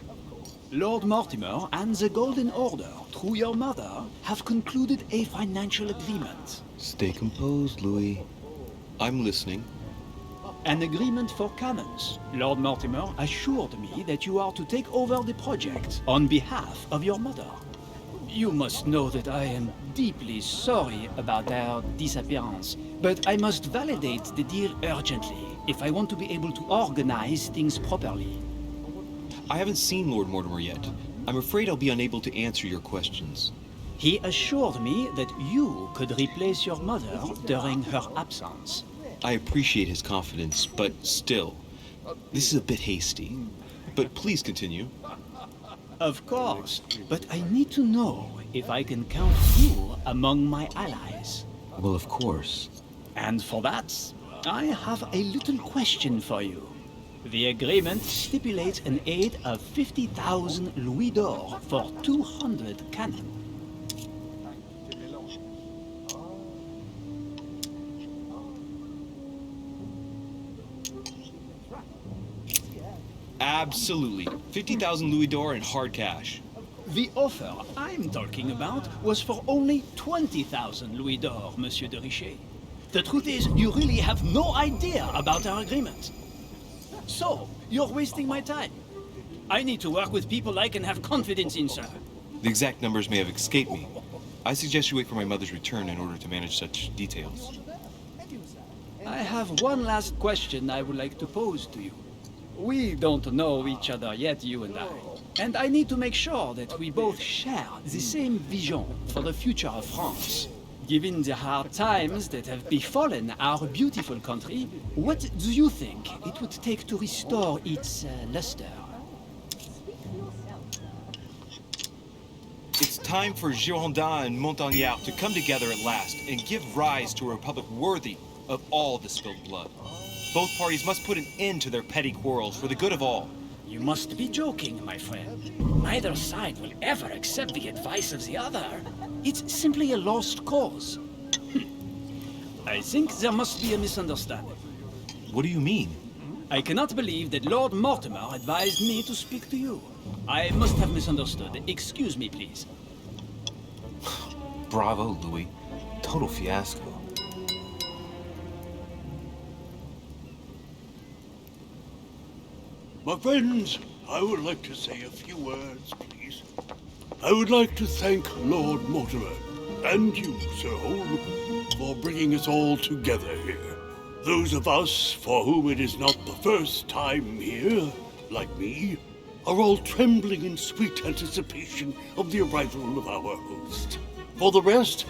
Speaker 9: Of course.
Speaker 12: Lord Mortimer and the Golden Order, through your mother, have concluded a financial agreement.
Speaker 2: Stay composed, Louis. I'm listening.
Speaker 12: An agreement for cannons. Lord Mortimer assured me that you are to take over the project on behalf of your mother. You must know that I am deeply sorry about their disappearance, but I must validate the deal urgently if I want to be able to organize things properly.
Speaker 2: I haven't seen Lord Mortimer yet. I'm afraid I'll be unable to answer your questions.
Speaker 12: He assured me that you could replace your mother during her absence.
Speaker 2: I appreciate his confidence, but still, this is a bit hasty. But please continue.
Speaker 12: Of course, but I need to know if I can count you among my allies.
Speaker 2: Well, of course.
Speaker 12: And for that, I have a little question for you. The agreement stipulates an aid of 50,000 louis d'or for 200 cannon.
Speaker 2: Absolutely. 50,000 louis d'or in hard cash.
Speaker 12: The offer I'm talking about was for only 20,000 louis d'or, Monsieur de Richet. The truth is, you really have no idea about our agreement. So, you're wasting my time. I need to work with people I can have confidence in, sir.
Speaker 2: The exact numbers may have escaped me. I suggest you wait for my mother's return in order to manage such details.
Speaker 12: I have one last question I would like to pose to you. We don't know each other yet, you and I. And I need to make sure that we both share the same vision for the future of France. Given the hard times that have befallen our beautiful country, what do you think it would take to restore its luster?
Speaker 2: It's time for Girondins and Montagnards to come together at last and give rise to a republic worthy of all the spilled blood. Both parties must put an end to their petty quarrels for the good of all.
Speaker 12: You must be joking, my friend. Neither side will ever accept the advice of the other. It's simply a lost cause. I think there must be a misunderstanding.
Speaker 2: What do you mean?
Speaker 12: I cannot believe that Lord Mortimer advised me to speak to you. I must have misunderstood. Excuse me, please.
Speaker 2: Bravo, Louis. Total fiasco.
Speaker 1: My friends, I would like to say a few words, please. I would like to thank Lord Mortimer and you, Sir Holm, for bringing us all together here. Those of us for whom it is not the first time here, like me, are all trembling in sweet anticipation of the arrival of our host. For the rest,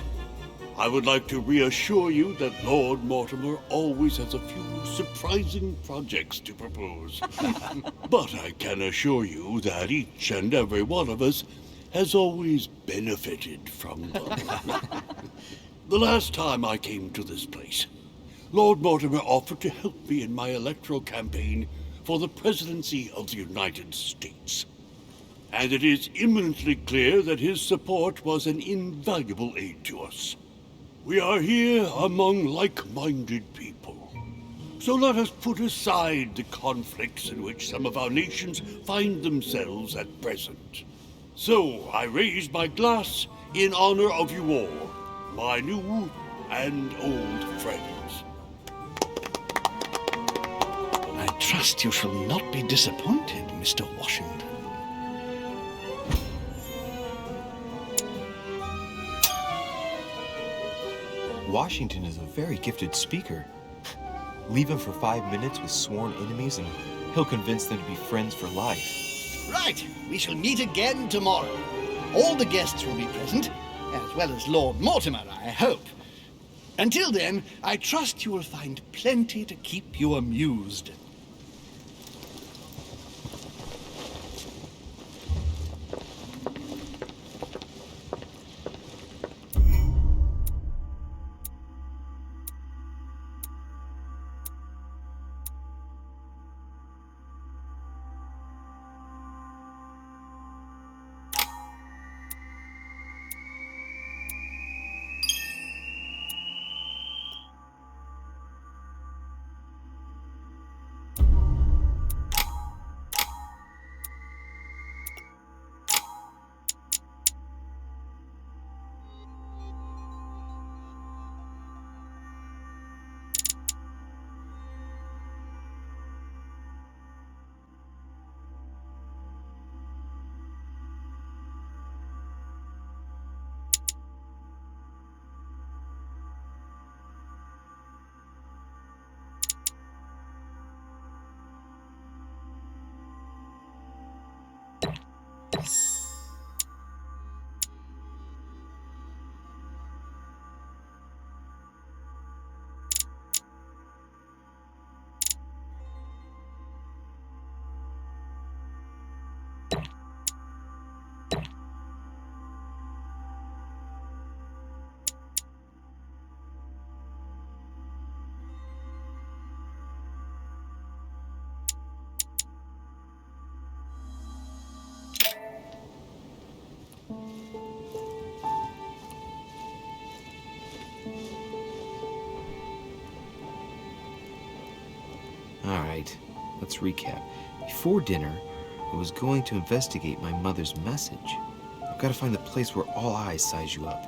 Speaker 1: I would like to reassure you that Lord Mortimer always has a few surprising projects to propose. But I can assure you that each and every one of us has always benefited from them. The last time I came to this place, Lord Mortimer offered to help me in my electoral campaign for the presidency of the United States. And it is eminently clear that his support was an invaluable aid to us. We are here among like-minded people. So let us put aside the conflicts in which some of our nations find themselves at present. So I raise my glass in honor of you all, my new and old friends.
Speaker 9: I trust you shall not be disappointed, Mr. Washington.
Speaker 2: Washington is a very gifted speaker. Leave him for 5 minutes with sworn enemies and he'll convince them to be friends for life.
Speaker 9: Right, we shall meet again tomorrow. All the guests will be present, as well as Lord Mortimer, I hope. Until then, I trust you will find plenty to keep you amused.
Speaker 2: Alright, let's recap. Before dinner, I was going to investigate my mother's message. I've got to find the place where all eyes size you up.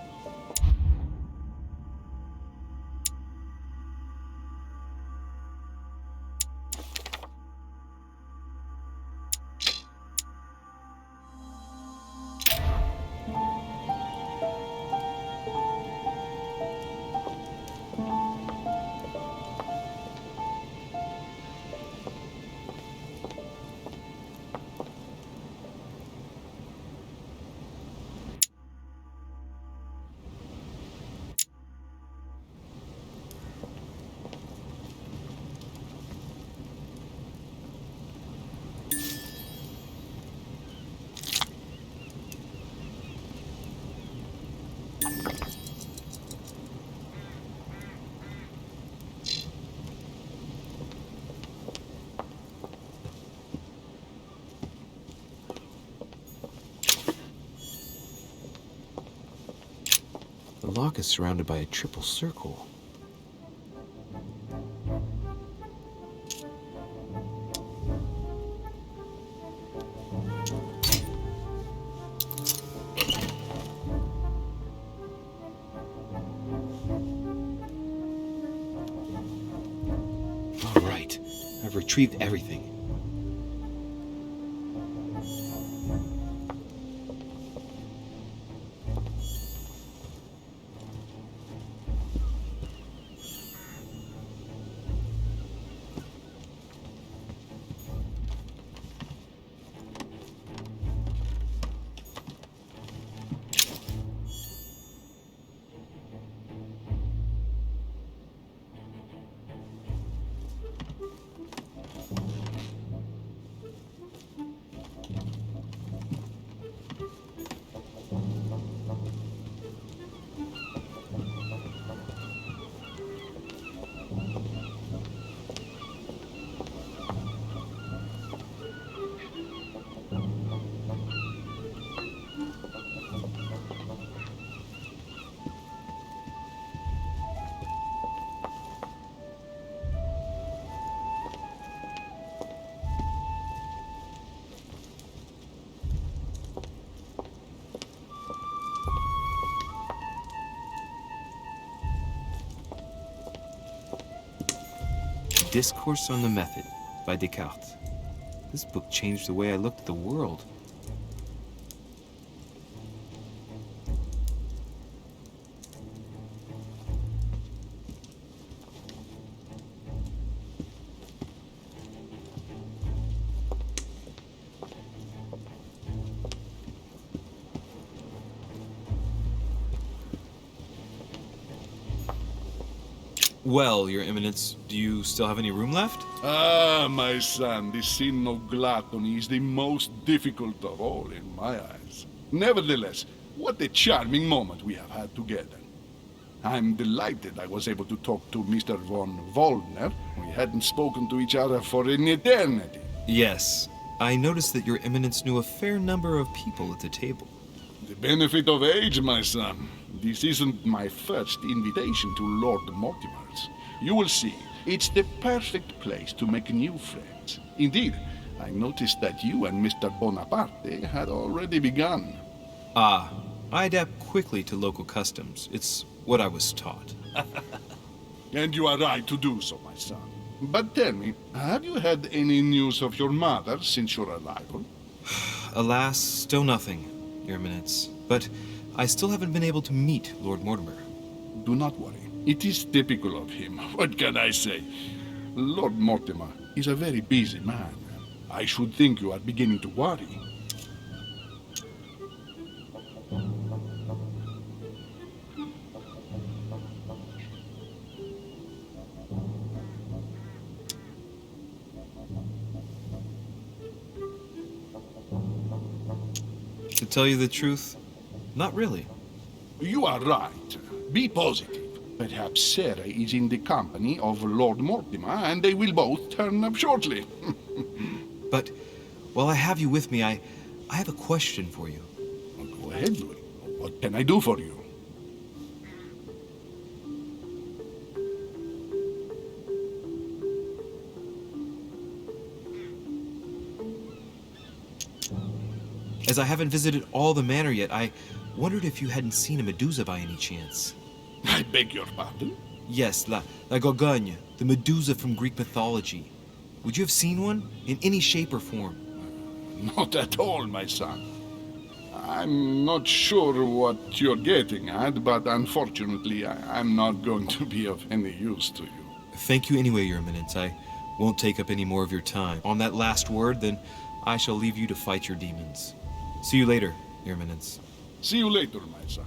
Speaker 2: lock is surrounded by a triple circle. All right, I've retrieved everything. Discourse on the Method by Descartes. This book changed the way I looked at the world. Well, Your Eminence, do you still have any room left?
Speaker 3: Ah, my son, the sin of gluttony is the most difficult of all in my eyes. Nevertheless, what a charming moment we have had together. I'm delighted I was able to talk to Mr. von Wollner. We hadn't spoken to each other for an eternity.
Speaker 2: Yes. I noticed that Your Eminence knew a fair number of people at the table.
Speaker 3: The benefit of age, my son. This isn't my first invitation to Lord Mortimer's. You will see, it's the perfect place to make new friends. Indeed, I noticed that you and Mr. Bonaparte had already begun.
Speaker 2: Ah, I adapt quickly to local customs. It's what I was taught.
Speaker 3: And you are right to do so, my son. But tell me, have you had any news of your mother since your arrival?
Speaker 2: Alas, still nothing, Your Eminence. But I still haven't been able to meet Lord Mortimer.
Speaker 3: Do not worry. It is typical of him. What can I say? Lord Mortimer is a very busy man. I should think you are beginning to worry.
Speaker 2: To tell you the truth, not really.
Speaker 3: You are right. Be positive. Perhaps Sarah is in the company of Lord Mortimer, and they will both turn up shortly.
Speaker 2: But while I have you with me, I have a question for you.
Speaker 3: Go ahead, Louis. What can I do for you?
Speaker 2: As I haven't visited all the manor yet, I wondered if you hadn't seen a Medusa by any chance.
Speaker 3: I beg your pardon?
Speaker 2: Yes, la Gorgogne, the Medusa from Greek mythology. Would you have seen one? In any shape or form?
Speaker 3: Not at all, my son. I'm not sure what you're getting at, but unfortunately, I'm not going to be of any use to you.
Speaker 2: Thank you anyway, Your Eminence. I won't take up any more of your time. On that last word, then I shall leave you to fight your demons. See you later, Your Eminence.
Speaker 3: See you later, my son.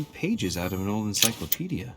Speaker 2: few pages out of an old encyclopedia.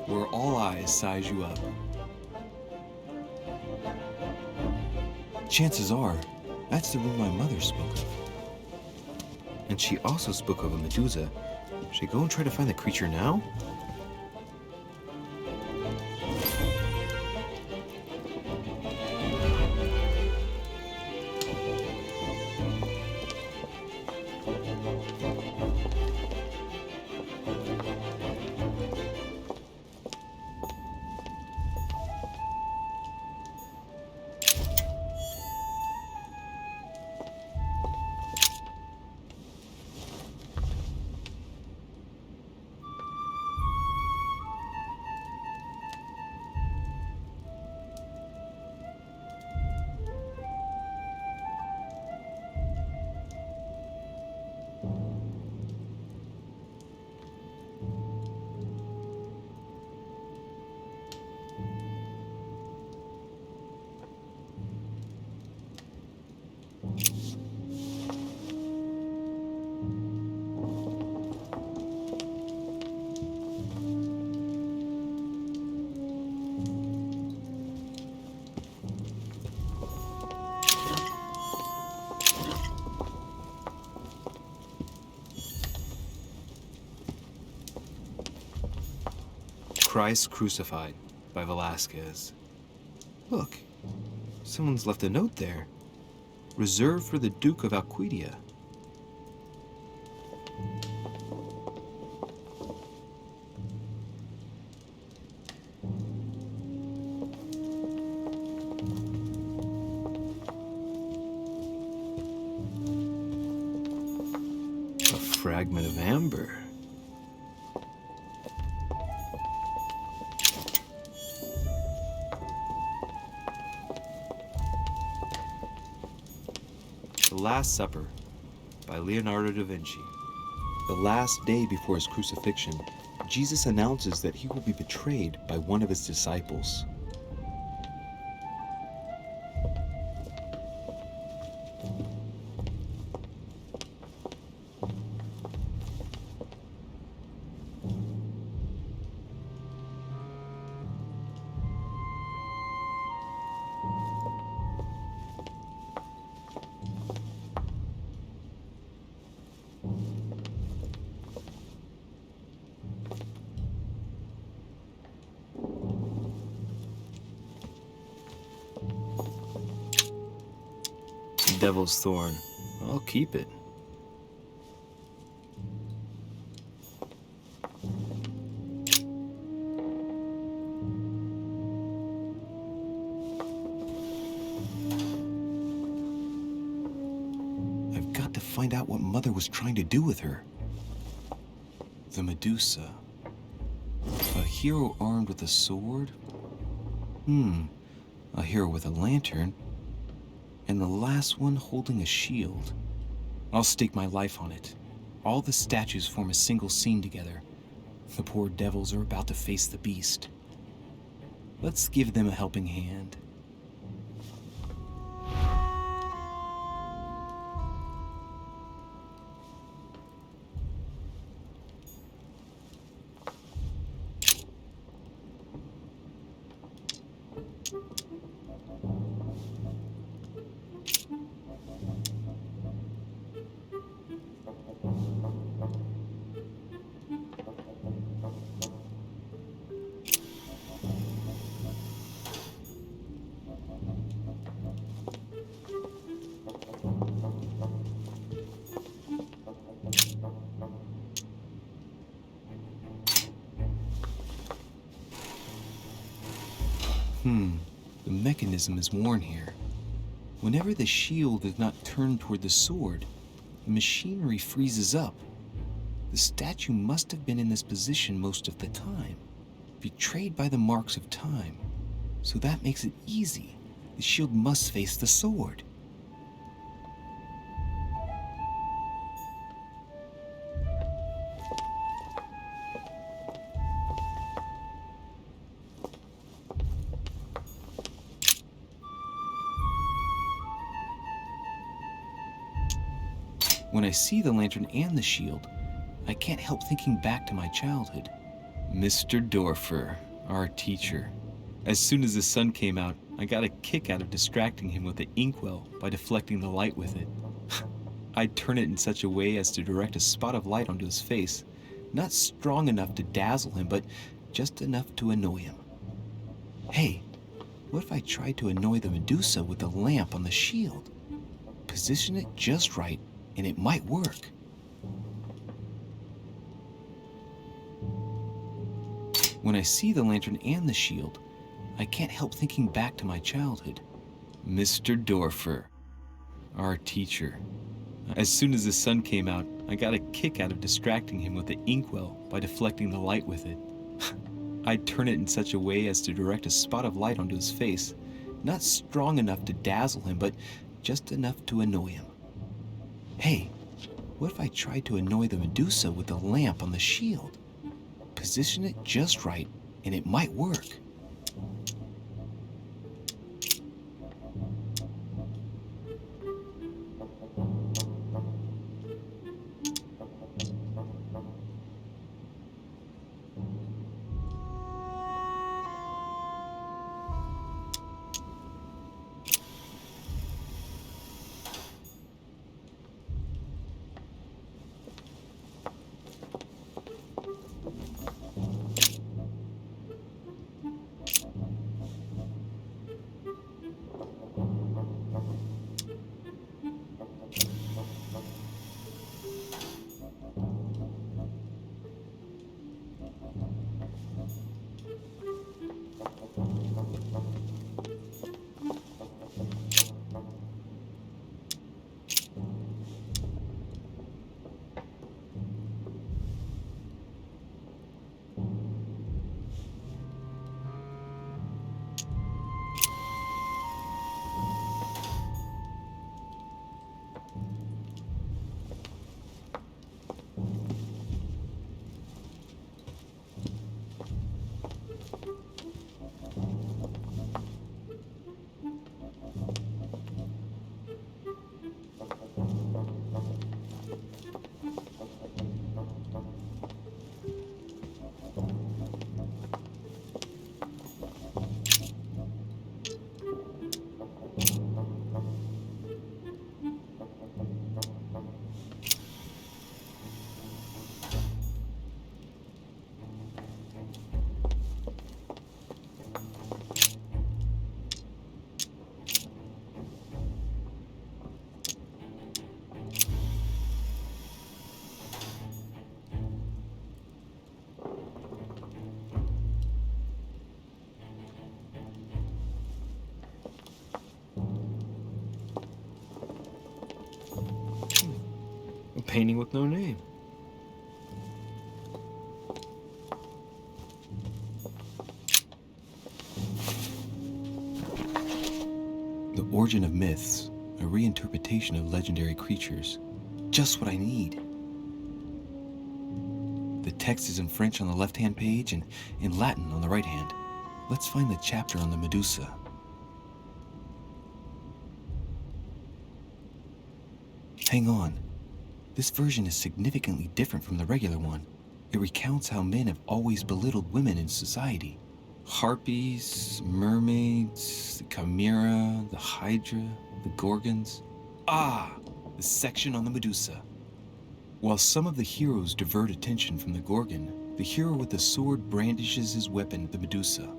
Speaker 2: Where all eyes size you up. Chances are, that's the room my mother spoke of. And she also spoke of a Medusa. Should I go and try to find the creature now? Christ Crucified by Velázquez. Look, someone's left a note there. Reserved for the Duke of Alcudia. A fragment of amber. The Last Supper by Leonardo da Vinci. The last day before his crucifixion, Jesus announces that he will be betrayed by one of his disciples. Devil's Thorn. I'll keep it. I've got to find out what Mother was trying to do with her. The Medusa. A hero armed with a sword? A hero with a lantern. And the last one holding a shield. I'll stake my life on it. All the statues form a single scene together. The poor devils are about to face the beast. Let's give them a helping hand. The mechanism is worn here. Whenever the shield is not turned toward the sword, the machinery freezes up. The statue must have been in this position most of the time, betrayed by the marks of time. So that makes it easy. The shield must face the sword. When I see the lantern and the shield, I can't help thinking back to my childhood. Mr. Dorfer, our teacher. As soon as the sun came out, I got a kick out of distracting him with the inkwell by deflecting the light with it. I'd turn it in such a way as to direct a spot of light onto his face, not strong enough to dazzle him, but just enough to annoy him. Hey, what if I tried to annoy the Medusa with the lamp on the shield? Position it just right, and it might work. When I see the lantern and the shield, I can't help thinking back to my childhood. Mr. Dorfer, our teacher. As soon as the sun came out, I got a kick out of distracting him with the inkwell by deflecting the light with it. I'd turn it in such a way as to direct a spot of light onto his face, not strong enough to dazzle him, but just enough to annoy him. Hey, what if I tried to annoy the Medusa with the lamp on the shield? Position it just right, and it might work. A painting with no name. The Origin of Myths, a reinterpretation of legendary creatures. Just what I need. The text is in French on the left-hand page and in Latin on the right hand. Let's find the chapter on the Medusa. Hang on. This version is significantly different from the regular one. It recounts how men have always belittled women in society. Harpies, mermaids, the chimera, the hydra, the gorgons. Ah, the section on the Medusa. While some of the heroes divert attention from the gorgon, the hero with the sword brandishes his weapon at the Medusa.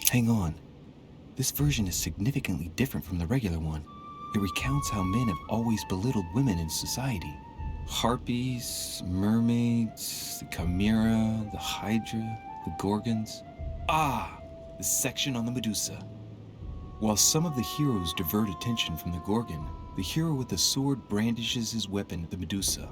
Speaker 2: Hang on. This version is significantly different from the regular one. It recounts how men have always belittled women in society. Harpies, mermaids, the chimera, the hydra, the gorgons. Ah, the section on the Medusa. While some of the heroes divert attention from the gorgon, the hero with the sword brandishes his weapon at the Medusa.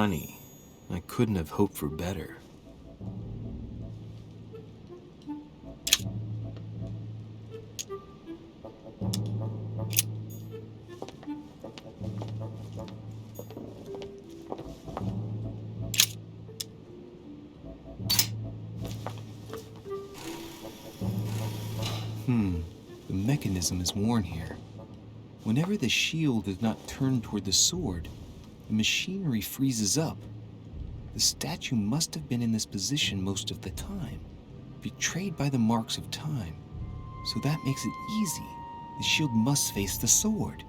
Speaker 2: Honey, I couldn't have hoped for better. The mechanism is worn here. Whenever the shield is not turned toward the sword, the machinery freezes up. The statue must have been in this position most of the time, betrayed by the marks of time. So that makes it easy. The shield must face the sword.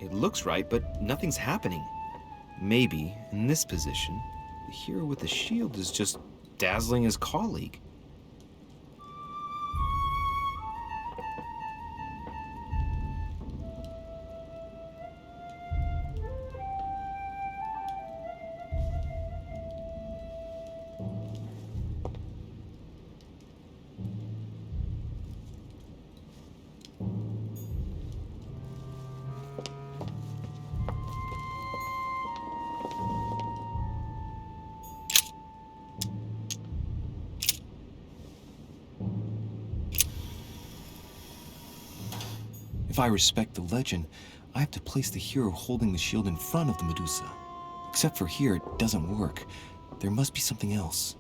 Speaker 2: It looks right, but nothing's happening. Maybe, in this position, the hero with the shield is just dazzling his colleague. If I respect the legend, I have to place the hero holding the shield in front of the Medusa. Except for here, it doesn't work. There must be something else.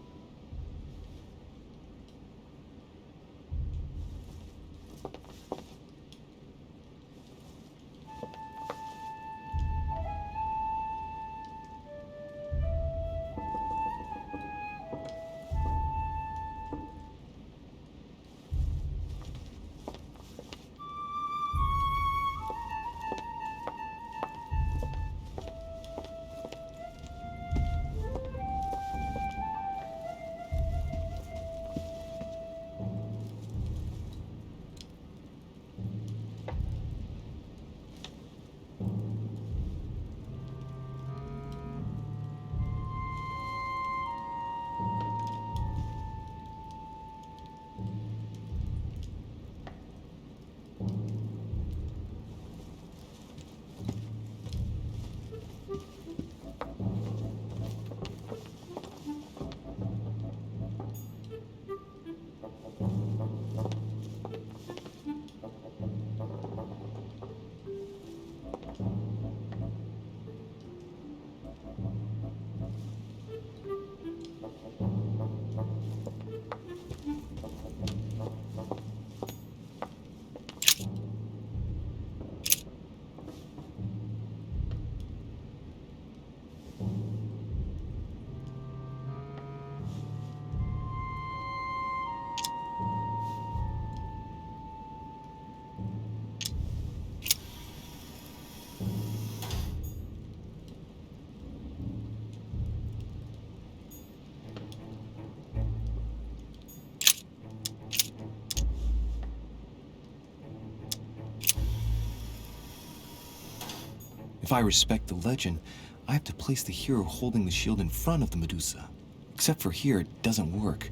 Speaker 2: If I respect the legend, I have to place the hero holding the shield in front of the Medusa. Except for here, it doesn't work.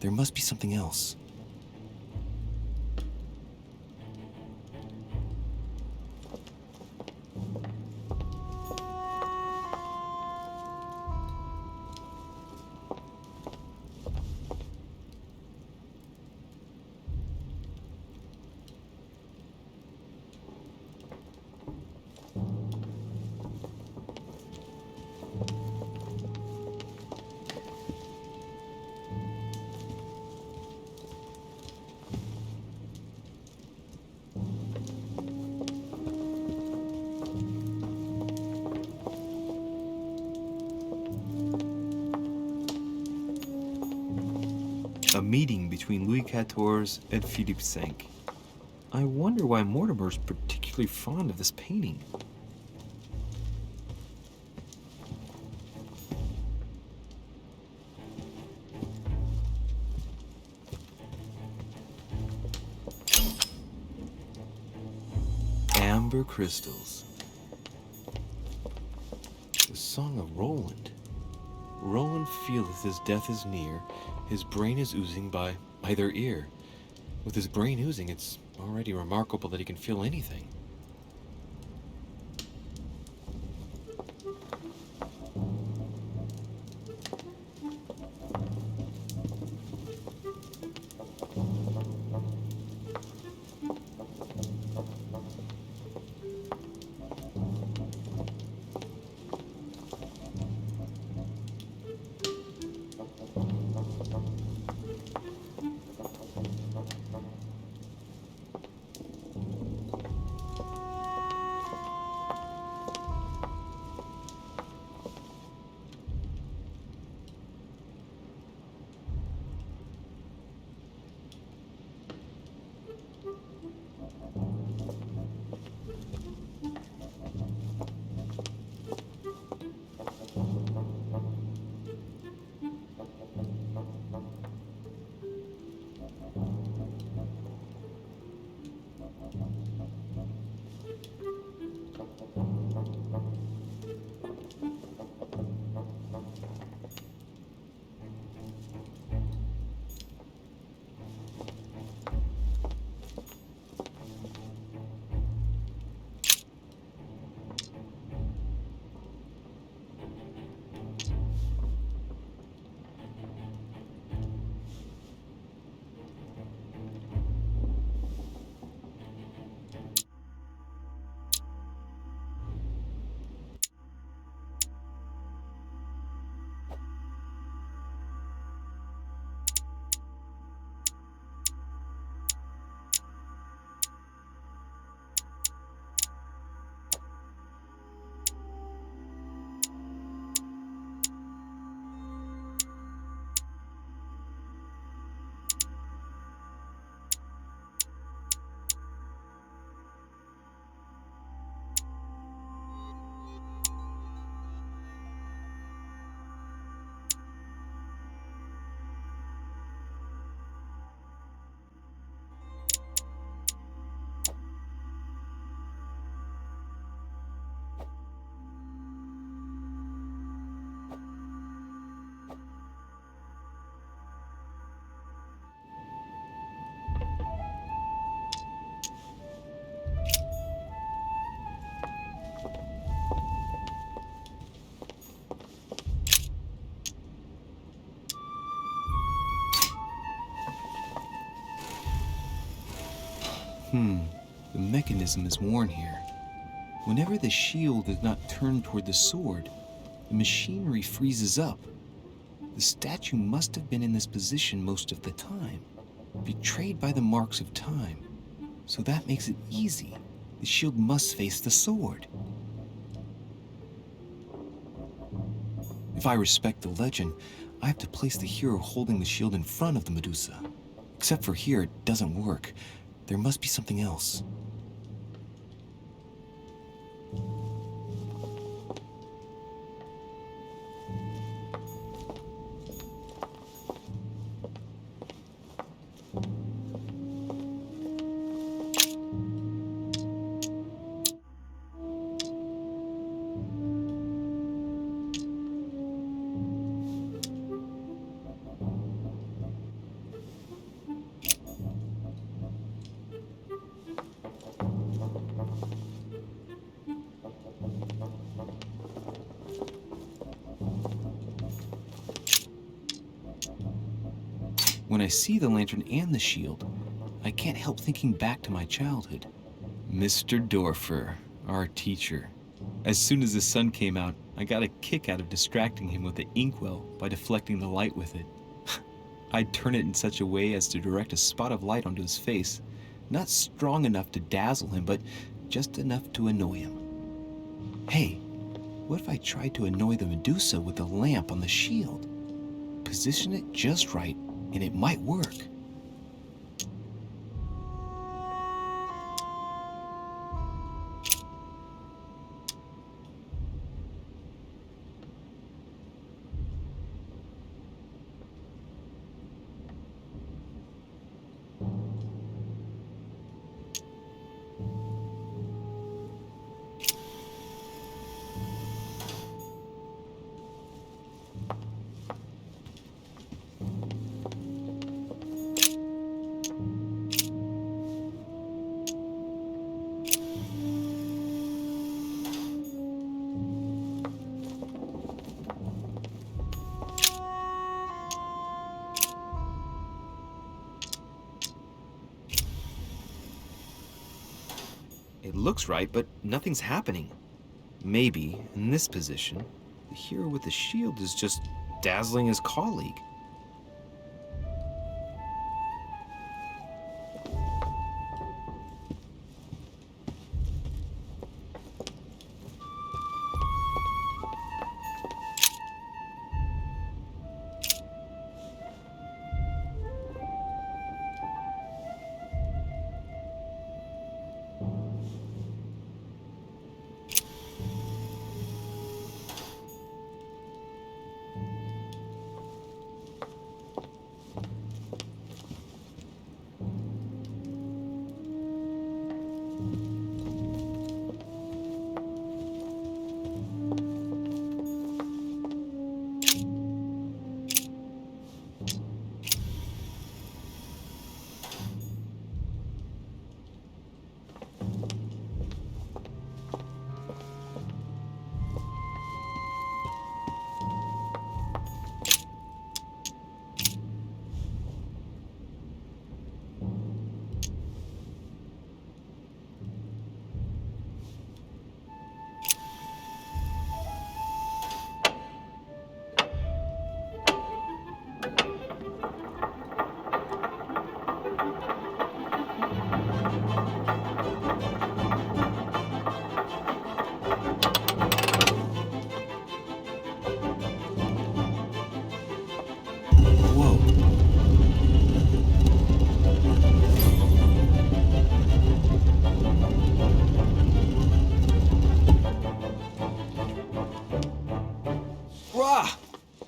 Speaker 2: There must be something else. A meeting between Louis XIV and Philippe V. I wonder why Mortimer's particularly fond of this painting. Amber crystals. The Song of Roland. Roland feeleth his death is near, his brain is oozing by either ear. With his brain oozing, it's already remarkable that he can feel anything. The mechanism is worn here. Whenever the shield is not turned toward the sword, the machinery freezes up. The statue must have been in this position most of the time, betrayed by the marks of time. So that makes it easy. The shield must face the sword. If I respect the legend, I have to place the hero holding the shield in front of the Medusa. Except for here, it doesn't work. There must be something else. When I see the lantern and the shield, I can't help thinking back to my childhood. Mr. Dorfer, our teacher. As soon as the sun came out, I got a kick out of distracting him with the inkwell by deflecting the light with it. I'd turn it in such a way as to direct a spot of light onto his face, not strong enough to dazzle him, but just enough to annoy him. Hey, what if I tried to annoy the Medusa with the lamp on the shield? Position it just right, and it might work. It looks right, but nothing's happening. Maybe, in this position, the hero with the shield is just dazzling his colleague.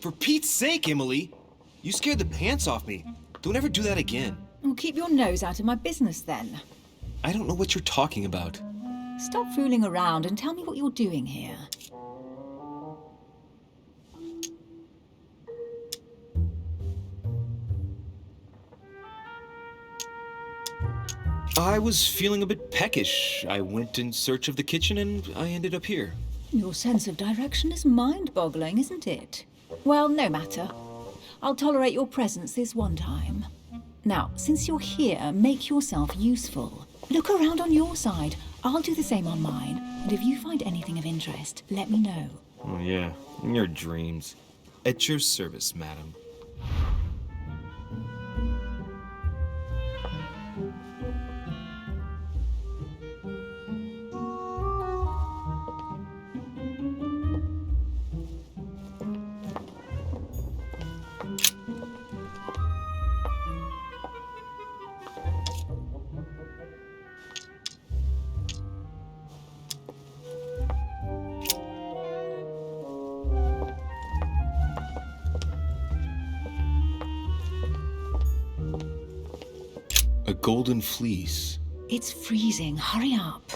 Speaker 2: For Pete's sake, Emily! You scared the pants off me. Don't ever do that again.
Speaker 10: Well, keep your nose out of my business then.
Speaker 2: I don't know what you're talking about.
Speaker 10: Stop fooling around and tell me what you're doing here.
Speaker 2: I was feeling a bit peckish. I went in search of the kitchen and I ended up here.
Speaker 10: Your sense of direction is mind-boggling, isn't it? Well, no matter. I'll tolerate your presence this one time. Now, since you're here, make yourself useful. Look around on your side. I'll do the same on mine. And if you find anything of interest, let me know.
Speaker 2: Oh, yeah. In your dreams. At your service, madam. A golden fleece.
Speaker 10: It's freezing. Hurry up.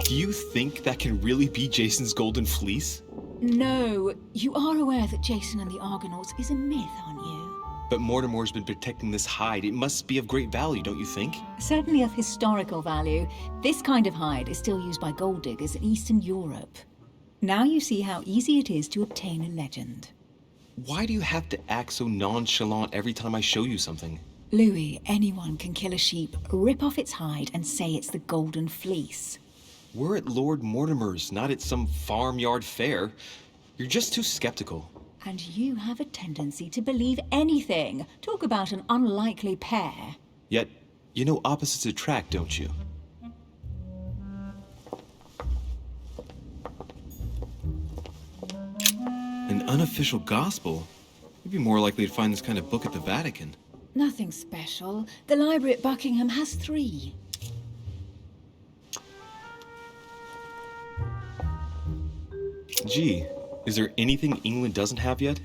Speaker 2: Do you think that can really be Jason's golden fleece?
Speaker 10: No. You are aware that Jason and the Argonauts is a myth, aren't you?
Speaker 2: But Mortimer's been protecting this hide. It must be of great value, don't you think?
Speaker 10: Certainly of historical value. This kind of hide is still used by gold diggers in Eastern Europe. Now you see how easy it is to obtain a legend.
Speaker 2: Why do you have to act so nonchalant every time I show you something?
Speaker 10: Louis, anyone can kill a sheep, rip off its hide, and say it's the Golden Fleece.
Speaker 2: We're at Lord Mortimer's, not at some farmyard fair. You're just too skeptical.
Speaker 10: And you have a tendency to believe anything. Talk about an unlikely pair.
Speaker 2: Yet, you know opposites attract, don't you? An unofficial gospel? You'd be more likely to find this kind of book at the Vatican.
Speaker 10: Nothing special. The library at Buckingham has 3.
Speaker 2: Gee, is there anything England doesn't have yet?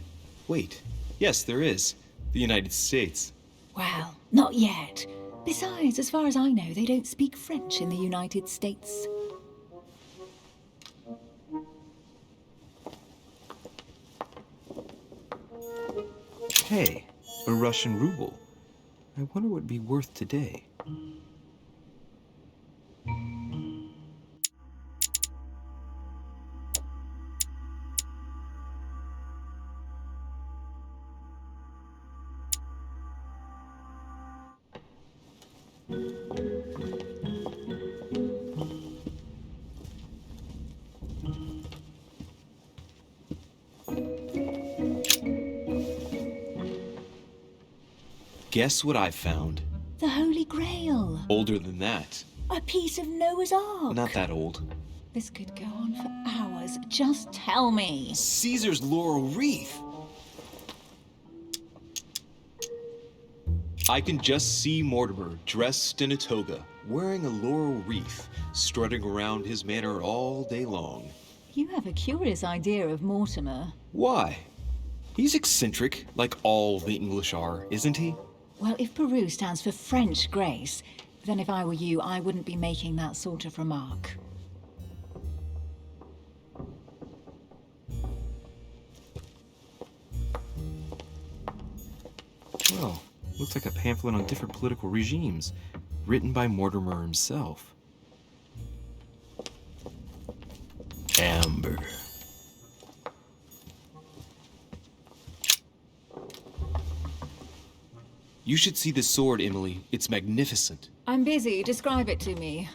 Speaker 2: Wait, yes, there is. The United States.
Speaker 10: Well, not yet. Besides, as far as I know, they don't speak French in the United States.
Speaker 2: Hey, a Russian ruble. I wonder what it'd be worth today. Guess what I found?
Speaker 10: The Holy Grail.
Speaker 2: Older than that.
Speaker 10: A piece of Noah's Ark.
Speaker 2: Not that old.
Speaker 10: This could go on for hours. Just tell me.
Speaker 2: Caesar's laurel wreath. I can just see Mortimer dressed in a toga, wearing a laurel wreath, strutting around his manor all day long.
Speaker 10: You have a curious idea of Mortimer.
Speaker 2: Why? He's eccentric, like all the English are, isn't he?
Speaker 10: Well, if Peru stands for French grace, then if I were you, I wouldn't be making that sort of remark.
Speaker 2: Well, looks like a pamphlet on different political regimes, written by Mortimer himself. Amber. You should see this sword, Emily. It's magnificent.
Speaker 10: I'm busy. Describe it to me.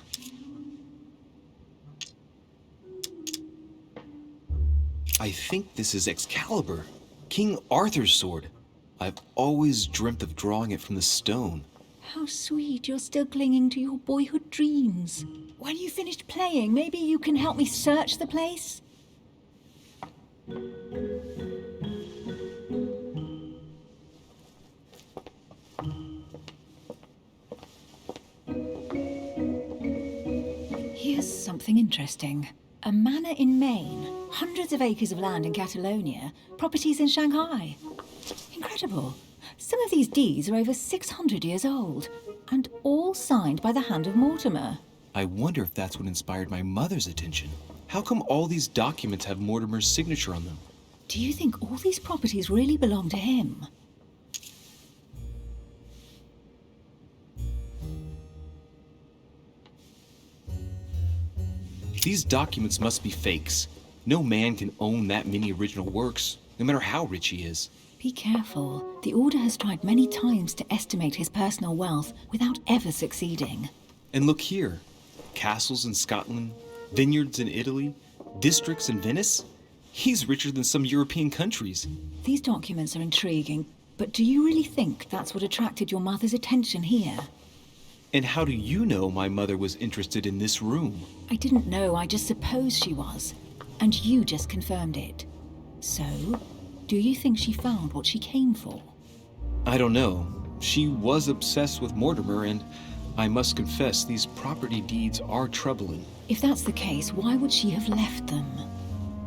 Speaker 2: I think this is Excalibur, King Arthur's sword. I've always dreamt of drawing it from the stone.
Speaker 10: How sweet, you're still clinging to your boyhood dreams. When you finished playing, maybe you can help me search the place? Here's something interesting. A manor in Maine, hundreds of acres of land in Catalonia, properties in Shanghai. Incredible. Some of these deeds are over 600 years old, and all signed by the hand of Mortimer.
Speaker 2: I wonder if that's what inspired my mother's attention. How come all these documents have Mortimer's signature on them?
Speaker 10: Do you think all these properties really belong to him?
Speaker 2: These documents must be fakes. No man can own that many original works, no matter how rich he is.
Speaker 10: Be careful. The Order has tried many times to estimate his personal wealth without ever succeeding.
Speaker 2: And look here. Castles in Scotland, vineyards in Italy, districts in Venice. He's richer than some European countries.
Speaker 10: These documents are intriguing, but do you really think that's what attracted your mother's attention here?
Speaker 2: And how do you know my mother was interested in this room?
Speaker 10: I didn't know, I just supposed she was. And you just confirmed it. So, do you think she found what she came for?
Speaker 2: I don't know. She was obsessed with Mortimer, and I must confess these property deeds are troubling.
Speaker 10: If that's the case, why would she have left them?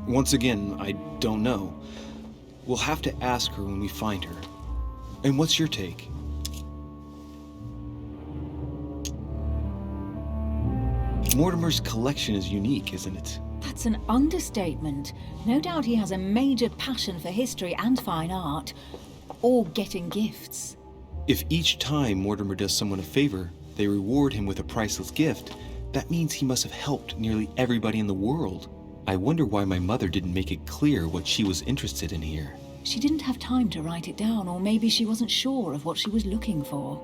Speaker 2: Once again, I don't know. We'll have to ask her when we find her. And what's your take? Mortimer's collection is unique, isn't it?
Speaker 10: That's an understatement. No doubt he has a major passion for history and fine art, or getting gifts.
Speaker 2: If each time Mortimer does someone a favor, they reward him with a priceless gift, that means he must have helped nearly everybody in the world. I wonder why my mother didn't make it clear what she was interested in here.
Speaker 10: She didn't have time to write it down, or maybe she wasn't sure of what she was looking for.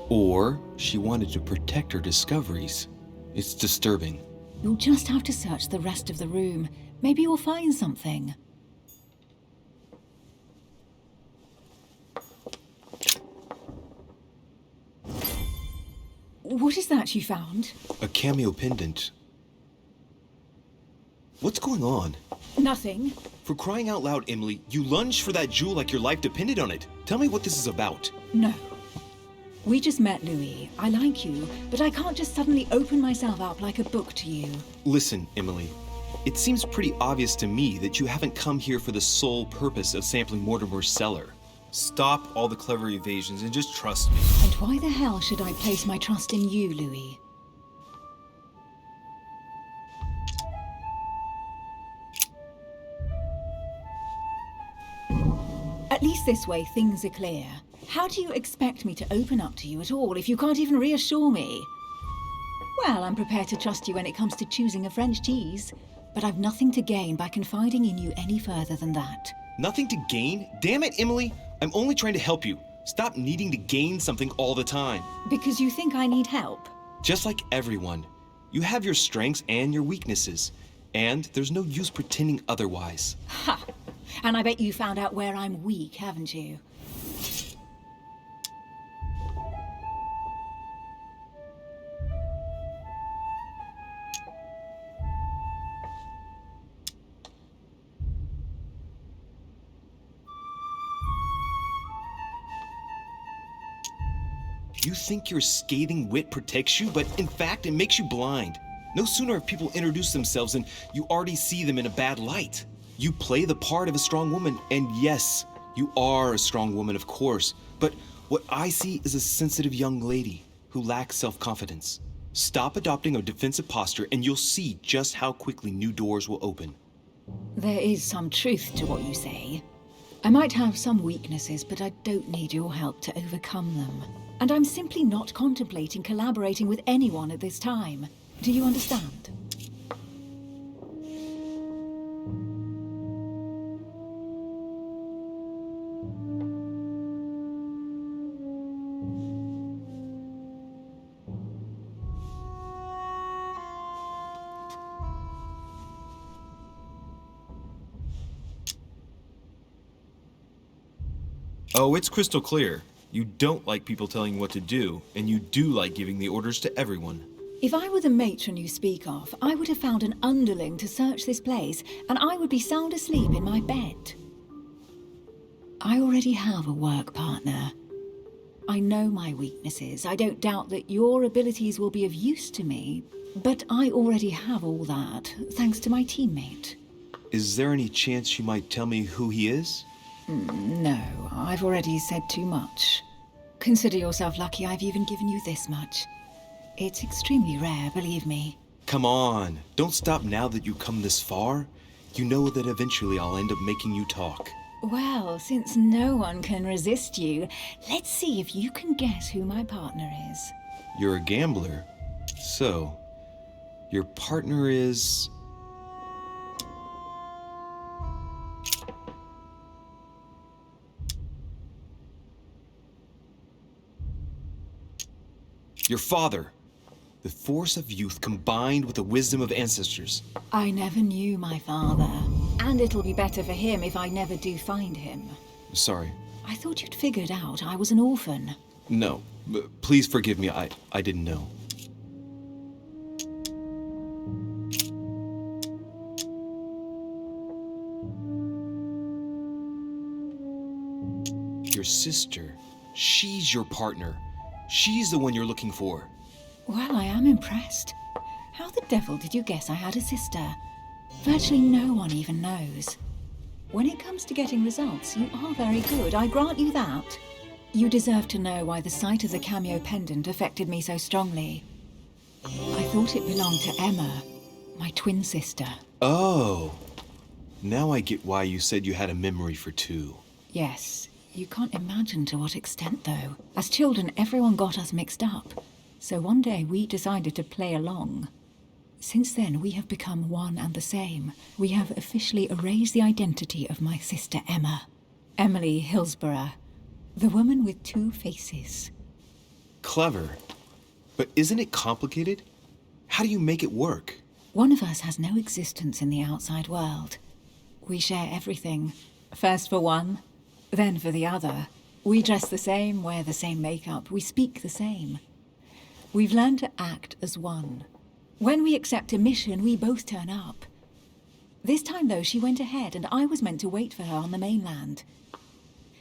Speaker 2: Or she wanted to protect her discoveries. It's disturbing.
Speaker 10: You'll just have to search the rest of the room. Maybe you'll find something. What is that you found?
Speaker 2: A cameo pendant. What's going on?
Speaker 10: Nothing.
Speaker 2: For crying out loud, Emily, you lunged for that jewel like your life depended on it. Tell me what this is about.
Speaker 10: No. We just met, Louis. I like you, but I can't just suddenly open myself up like a book to you.
Speaker 2: Listen, Emily. It seems pretty obvious to me that you haven't come here for the sole purpose of sampling Mortimer's cellar. Stop all the clever evasions and just trust me.
Speaker 10: And why the hell should I place my trust in you, Louis? At least this way things are clear. How do you expect me to open up to you at all if you can't even reassure me? Well, I'm prepared to trust you when it comes to choosing a French cheese, but I've nothing to gain by confiding in you any further than that.
Speaker 2: Nothing to gain? Damn it, Emily! I'm only trying to help you. Stop needing to gain something all the time.
Speaker 10: Because you think I need help?
Speaker 2: Just like everyone. You have your strengths and your weaknesses, and there's no use pretending otherwise.
Speaker 10: Ha! And I bet you found out where I'm weak, haven't you?
Speaker 2: You think your scathing wit protects you, but in fact, it makes you blind. No sooner have people introduced themselves and you already see them in a bad light. You play the part of a strong woman, and yes, you are a strong woman, of course, but what I see is a sensitive young lady who lacks self-confidence. Stop adopting a defensive posture and you'll see just how quickly new doors will open.
Speaker 10: There is some truth to what you say. I might have some weaknesses, but I don't need your help to overcome them. And I'm simply not contemplating collaborating with anyone at this time. Do you understand?
Speaker 2: Oh, it's crystal clear. You don't like people telling you what to do, and you do like giving the orders to everyone.
Speaker 10: If I were the matron you speak of, I would have found an underling to search this place, and I would be sound asleep in my bed. I already have a work partner. I know my weaknesses. I don't doubt that your abilities will be of use to me, but I already have all that, thanks to my teammate.
Speaker 2: Is there any chance you might tell me who he is?
Speaker 10: No, I've already said too much. Consider yourself lucky I've even given you this much. It's extremely rare, believe me.
Speaker 2: Come on, don't stop now that you've come this far. You know that eventually I'll end up making you talk.
Speaker 10: Well, since no one can resist you, let's see if you can guess who my partner is.
Speaker 2: You're a gambler. So, your partner is... your father. The force of youth combined with the wisdom of ancestors.
Speaker 10: I never knew my father, and it'll be better for him if I never do find him.
Speaker 2: Sorry.
Speaker 10: I thought you'd figured out I was an orphan.
Speaker 2: No, please forgive me, I didn't know. Your sister, she's your partner. She's the one you're looking for.
Speaker 10: Well, I am impressed. How the devil did you guess I had a sister? Virtually no one even knows. When it comes to getting results, you are very good, I grant you that. You deserve to know why the sight of the cameo pendant affected me so strongly. I thought it belonged to Emma, my twin sister.
Speaker 2: Oh, now I get why you said you had a memory for two.
Speaker 10: Yes, you can't imagine to what extent, though. As children, everyone got us mixed up. So one day we decided to play along. Since then, we have become one and the same. We have officially erased the identity of my sister Emma. Emily Hillsborough, the woman with two faces.
Speaker 2: Clever. But isn't it complicated? How do you make it work?
Speaker 10: One of us has no existence in the outside world. We share everything. First for one, then for the other. We dress the same, wear the same makeup, we speak the same. We've learned to act as one. When we accept a mission, we both turn up. This time, though, she went ahead, and I was meant to wait for her on the mainland.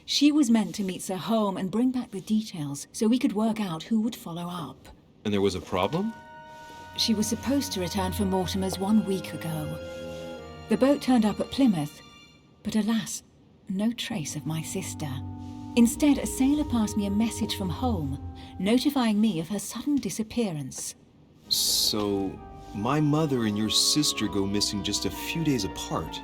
Speaker 10: She was meant to meet Sir Home and bring back the details so we could work out who would follow up.
Speaker 2: And there was a problem?
Speaker 10: She was supposed to return from Mortimer's 1 week ago. The boat turned up at Plymouth, but alas, no trace of my sister. Instead, a sailor passed me a message from home, notifying me of her sudden disappearance.
Speaker 2: So, my mother and your sister go missing just a few days apart.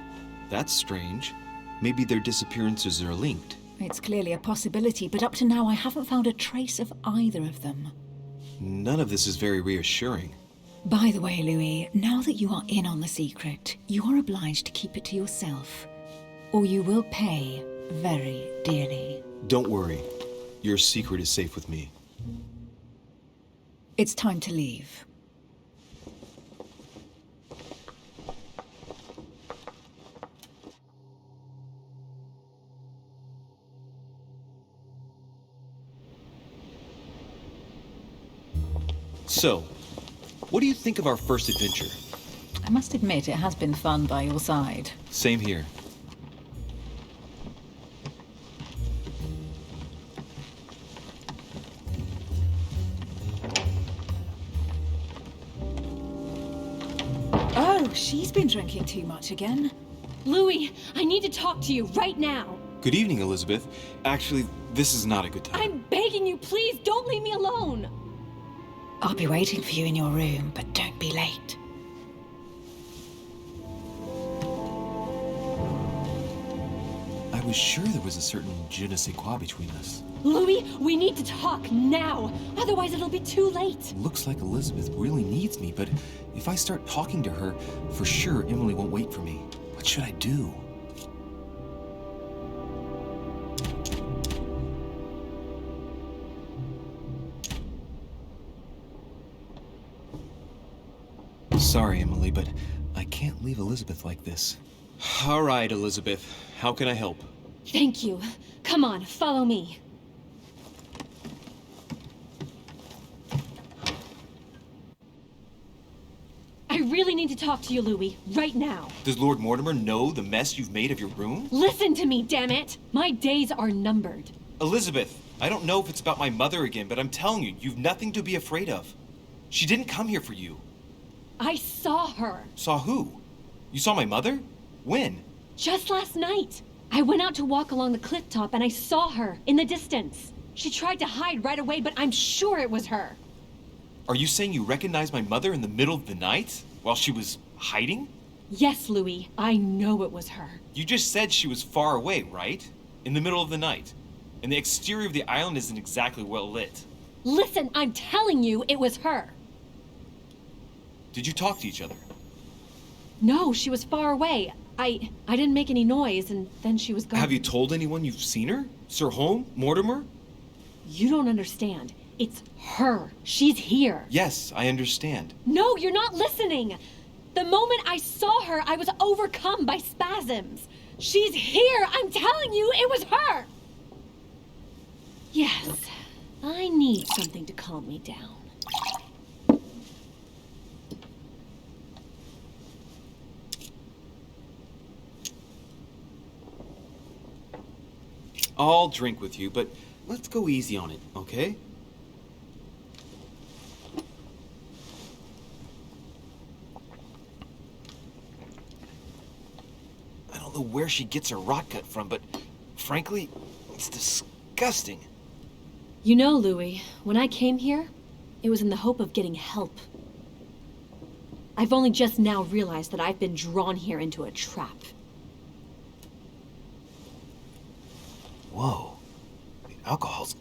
Speaker 2: That's strange. Maybe their disappearances are linked.
Speaker 10: It's clearly a possibility, but up to now I haven't found a trace of either of them.
Speaker 2: None of this is very reassuring.
Speaker 10: By the way, Louis, now that you are in on the secret, you are obliged to keep it to yourself, or you will pay very dearly.
Speaker 2: Don't worry. Your secret is safe with me.
Speaker 10: It's time to leave.
Speaker 2: So, what do you think of our first adventure?
Speaker 10: I must admit, it has been fun by your side.
Speaker 2: Same here.
Speaker 10: Oh, she's been drinking too much again.
Speaker 5: Louis, I need to talk to you right now.
Speaker 2: Good evening, Elizabeth. Actually, this is not a good time.
Speaker 5: I'm begging you, please don't leave me alone.
Speaker 10: I'll be waiting for you in your room, but don't be late.
Speaker 2: I was sure there was a certain je ne sais quoi between us.
Speaker 5: Louis, we need to talk now. Otherwise, it'll be too late.
Speaker 2: Looks like Elizabeth really needs me, but if I start talking to her, for sure Emily won't wait for me. What should I do? Sorry, Emily, but I can't leave Elizabeth like this. All right, Elizabeth. How can I help?
Speaker 5: Thank you. Come on, follow me. I really need to talk to you, Louis, right now.
Speaker 2: Does Lord Mortimer know the mess you've made of your room?
Speaker 5: Listen to me, damn it! My days are numbered.
Speaker 2: Elizabeth, I don't know if it's about my mother again, but I'm telling you, you've nothing to be afraid of. She didn't come here for you.
Speaker 5: I saw her.
Speaker 2: Saw who? You saw my mother? When?
Speaker 5: Just last night. I went out to walk along the cliff top and I saw her in the distance. She tried to hide right away, but I'm sure it was her.
Speaker 2: Are you saying you recognized my mother in the middle of the night while she was hiding?
Speaker 5: Yes, Louis. I know it was her.
Speaker 2: You just said she was far away, right? In the middle of the night. And the exterior of the island isn't exactly well lit.
Speaker 5: Listen, I'm telling you it was her.
Speaker 2: Did you talk to each other?
Speaker 5: No, she was far away. I didn't make any noise, and then she was gone.
Speaker 2: Have you told anyone you've seen her? Sir Home? Mortimer?
Speaker 5: You don't understand. It's her. She's here.
Speaker 2: Yes, I understand.
Speaker 5: No, you're not listening. The moment I saw her, I was overcome by spasms. She's here. I'm telling you, it was her. Yes, I need something to calm me down.
Speaker 2: I'll drink with you, but let's go easy on it, okay? I don't know where she gets her rot gut from, but frankly, it's disgusting.
Speaker 5: You know, Louis, when I came here, it was in the hope of getting help. I've only just now realized that I've been drawn here into a trap.
Speaker 2: Whoa. The alcohol's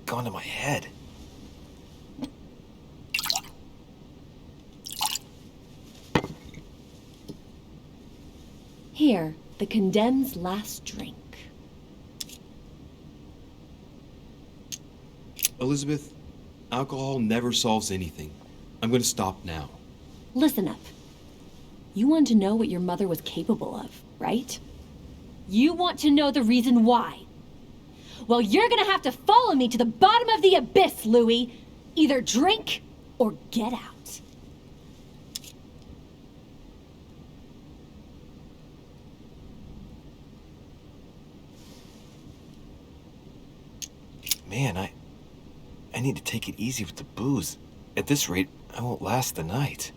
Speaker 2: gone to my head.
Speaker 5: Here, the condemned's last drink.
Speaker 2: Elizabeth, alcohol never solves anything. I'm going to stop now.
Speaker 5: Listen up. You want to know what your mother was capable of, right? You want to know the reason why. Well, you're gonna have to follow me to the bottom of the abyss, Louis. Either drink or get out.
Speaker 2: Man, I need to take it easy with the booze. At this rate, I won't last the night.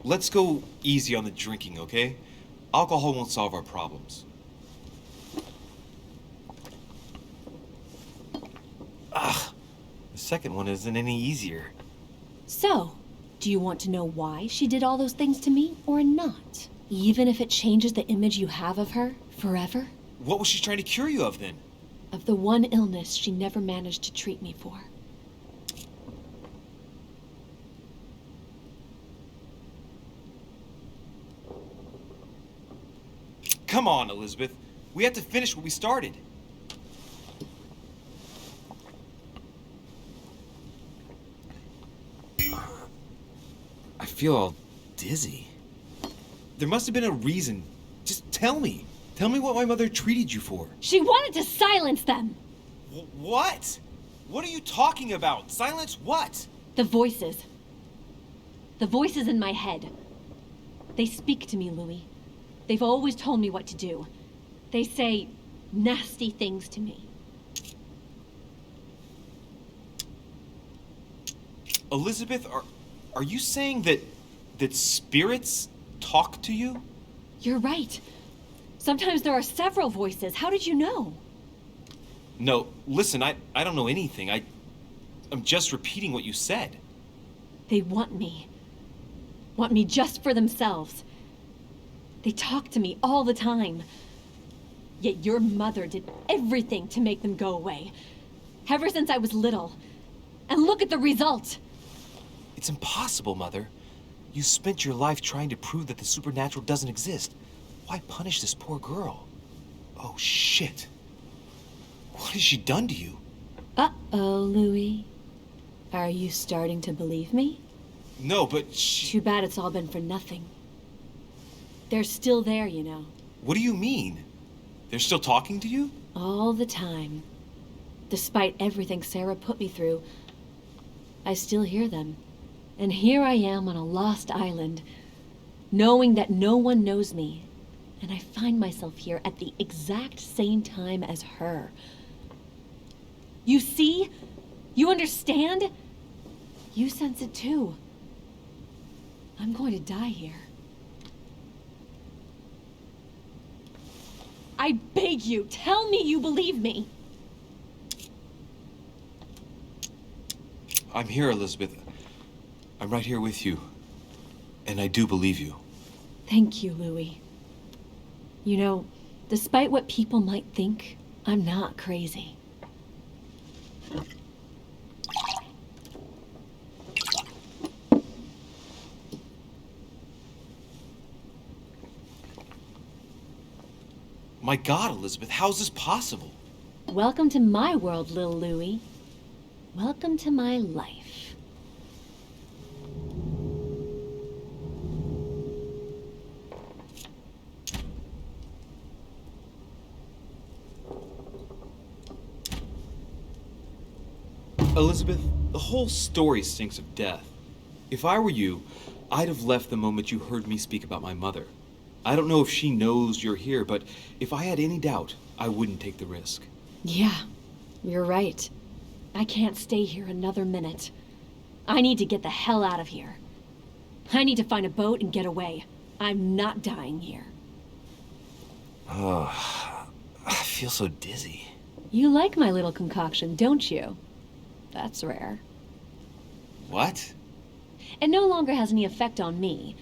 Speaker 2: Let's go easy on the drinking, okay? Alcohol won't solve our problems. Ugh, the second one isn't any easier.
Speaker 5: So, do you want to know why she did all those things to me or not? Even if it changes the image you have of her forever?
Speaker 2: What was she trying to cure you of then?
Speaker 5: Of the one illness she never managed to treat me for.
Speaker 2: Come on, Elizabeth. We have to finish what we started. I feel all dizzy. There must have been a reason. Just tell me. Tell me what my mother treated you for.
Speaker 5: She wanted to silence them!
Speaker 2: What? What are you talking about? Silence what?
Speaker 5: The voices. The voices in my head. They speak to me, Louis. They've always told me what to do. They say nasty things to me.
Speaker 2: Elizabeth, are you saying that spirits talk to you?
Speaker 5: You're right. Sometimes there are several voices. How did you know?
Speaker 2: No, listen, I don't know anything. I'm just repeating what you said.
Speaker 5: They want me. Want me just for themselves. They talk to me all the time. Yet your mother did everything to make them go away. Ever since I was little. And look at the result.
Speaker 2: It's impossible, Mother. You spent your life trying to prove that the supernatural doesn't exist. Why punish this poor girl? Oh, shit. What has she done to you?
Speaker 5: Uh-oh, Louis. Are you starting to believe me?
Speaker 2: No, but
Speaker 5: Too bad it's all been for nothing. They're still there, you know.
Speaker 2: What do you mean? They're still talking to you?
Speaker 5: All the time. Despite everything Sarah put me through, I still hear them. And here I am on a lost island, knowing that no one knows me. And I find myself here at the exact same time as her. You see? You understand? You sense it too. I'm going to die here. I beg you, tell me you believe me.
Speaker 2: I'm here, Elizabeth. I'm right here with you. And I do believe you.
Speaker 5: Thank you, Louis. You know, despite what people might think, I'm not crazy.
Speaker 2: My God, Elizabeth, how is this possible?
Speaker 5: Welcome to my world, Lil Louis. Welcome to my life.
Speaker 2: Elizabeth, the whole story stinks of death. If I were you, I'd have left the moment you heard me speak about my mother. I don't know if she knows you're here, but if I had any doubt, I wouldn't take the risk.
Speaker 5: Yeah, you're right. I can't stay here another minute. I need to get the hell out of here. I need to find a boat and get away. I'm not dying here.
Speaker 2: Oh, I feel so dizzy.
Speaker 5: You like my little concoction, don't you? That's rare.
Speaker 2: What?
Speaker 5: It no longer has any effect on me,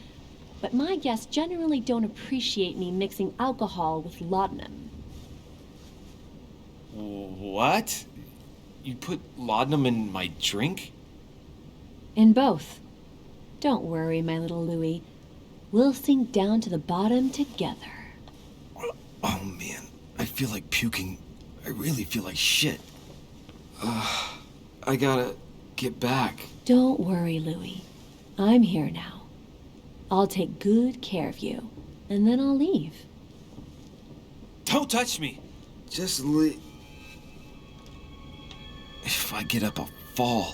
Speaker 5: but my guests generally don't appreciate me mixing alcohol with laudanum.
Speaker 2: What? You put laudanum in my drink?
Speaker 5: In both. Don't worry, my little Louis. We'll sink down to the bottom together.
Speaker 2: feel like puking. I really feel like shit. I gotta get back.
Speaker 5: Don't worry, Louis. I'm here now. I'll take good care of you, and then I'll leave.
Speaker 2: Don't touch me! Just leave. If I get up, I'll fall.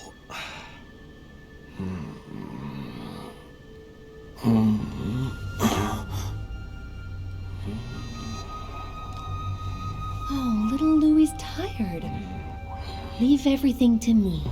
Speaker 5: Oh, little Louie's tired. Leave everything to me.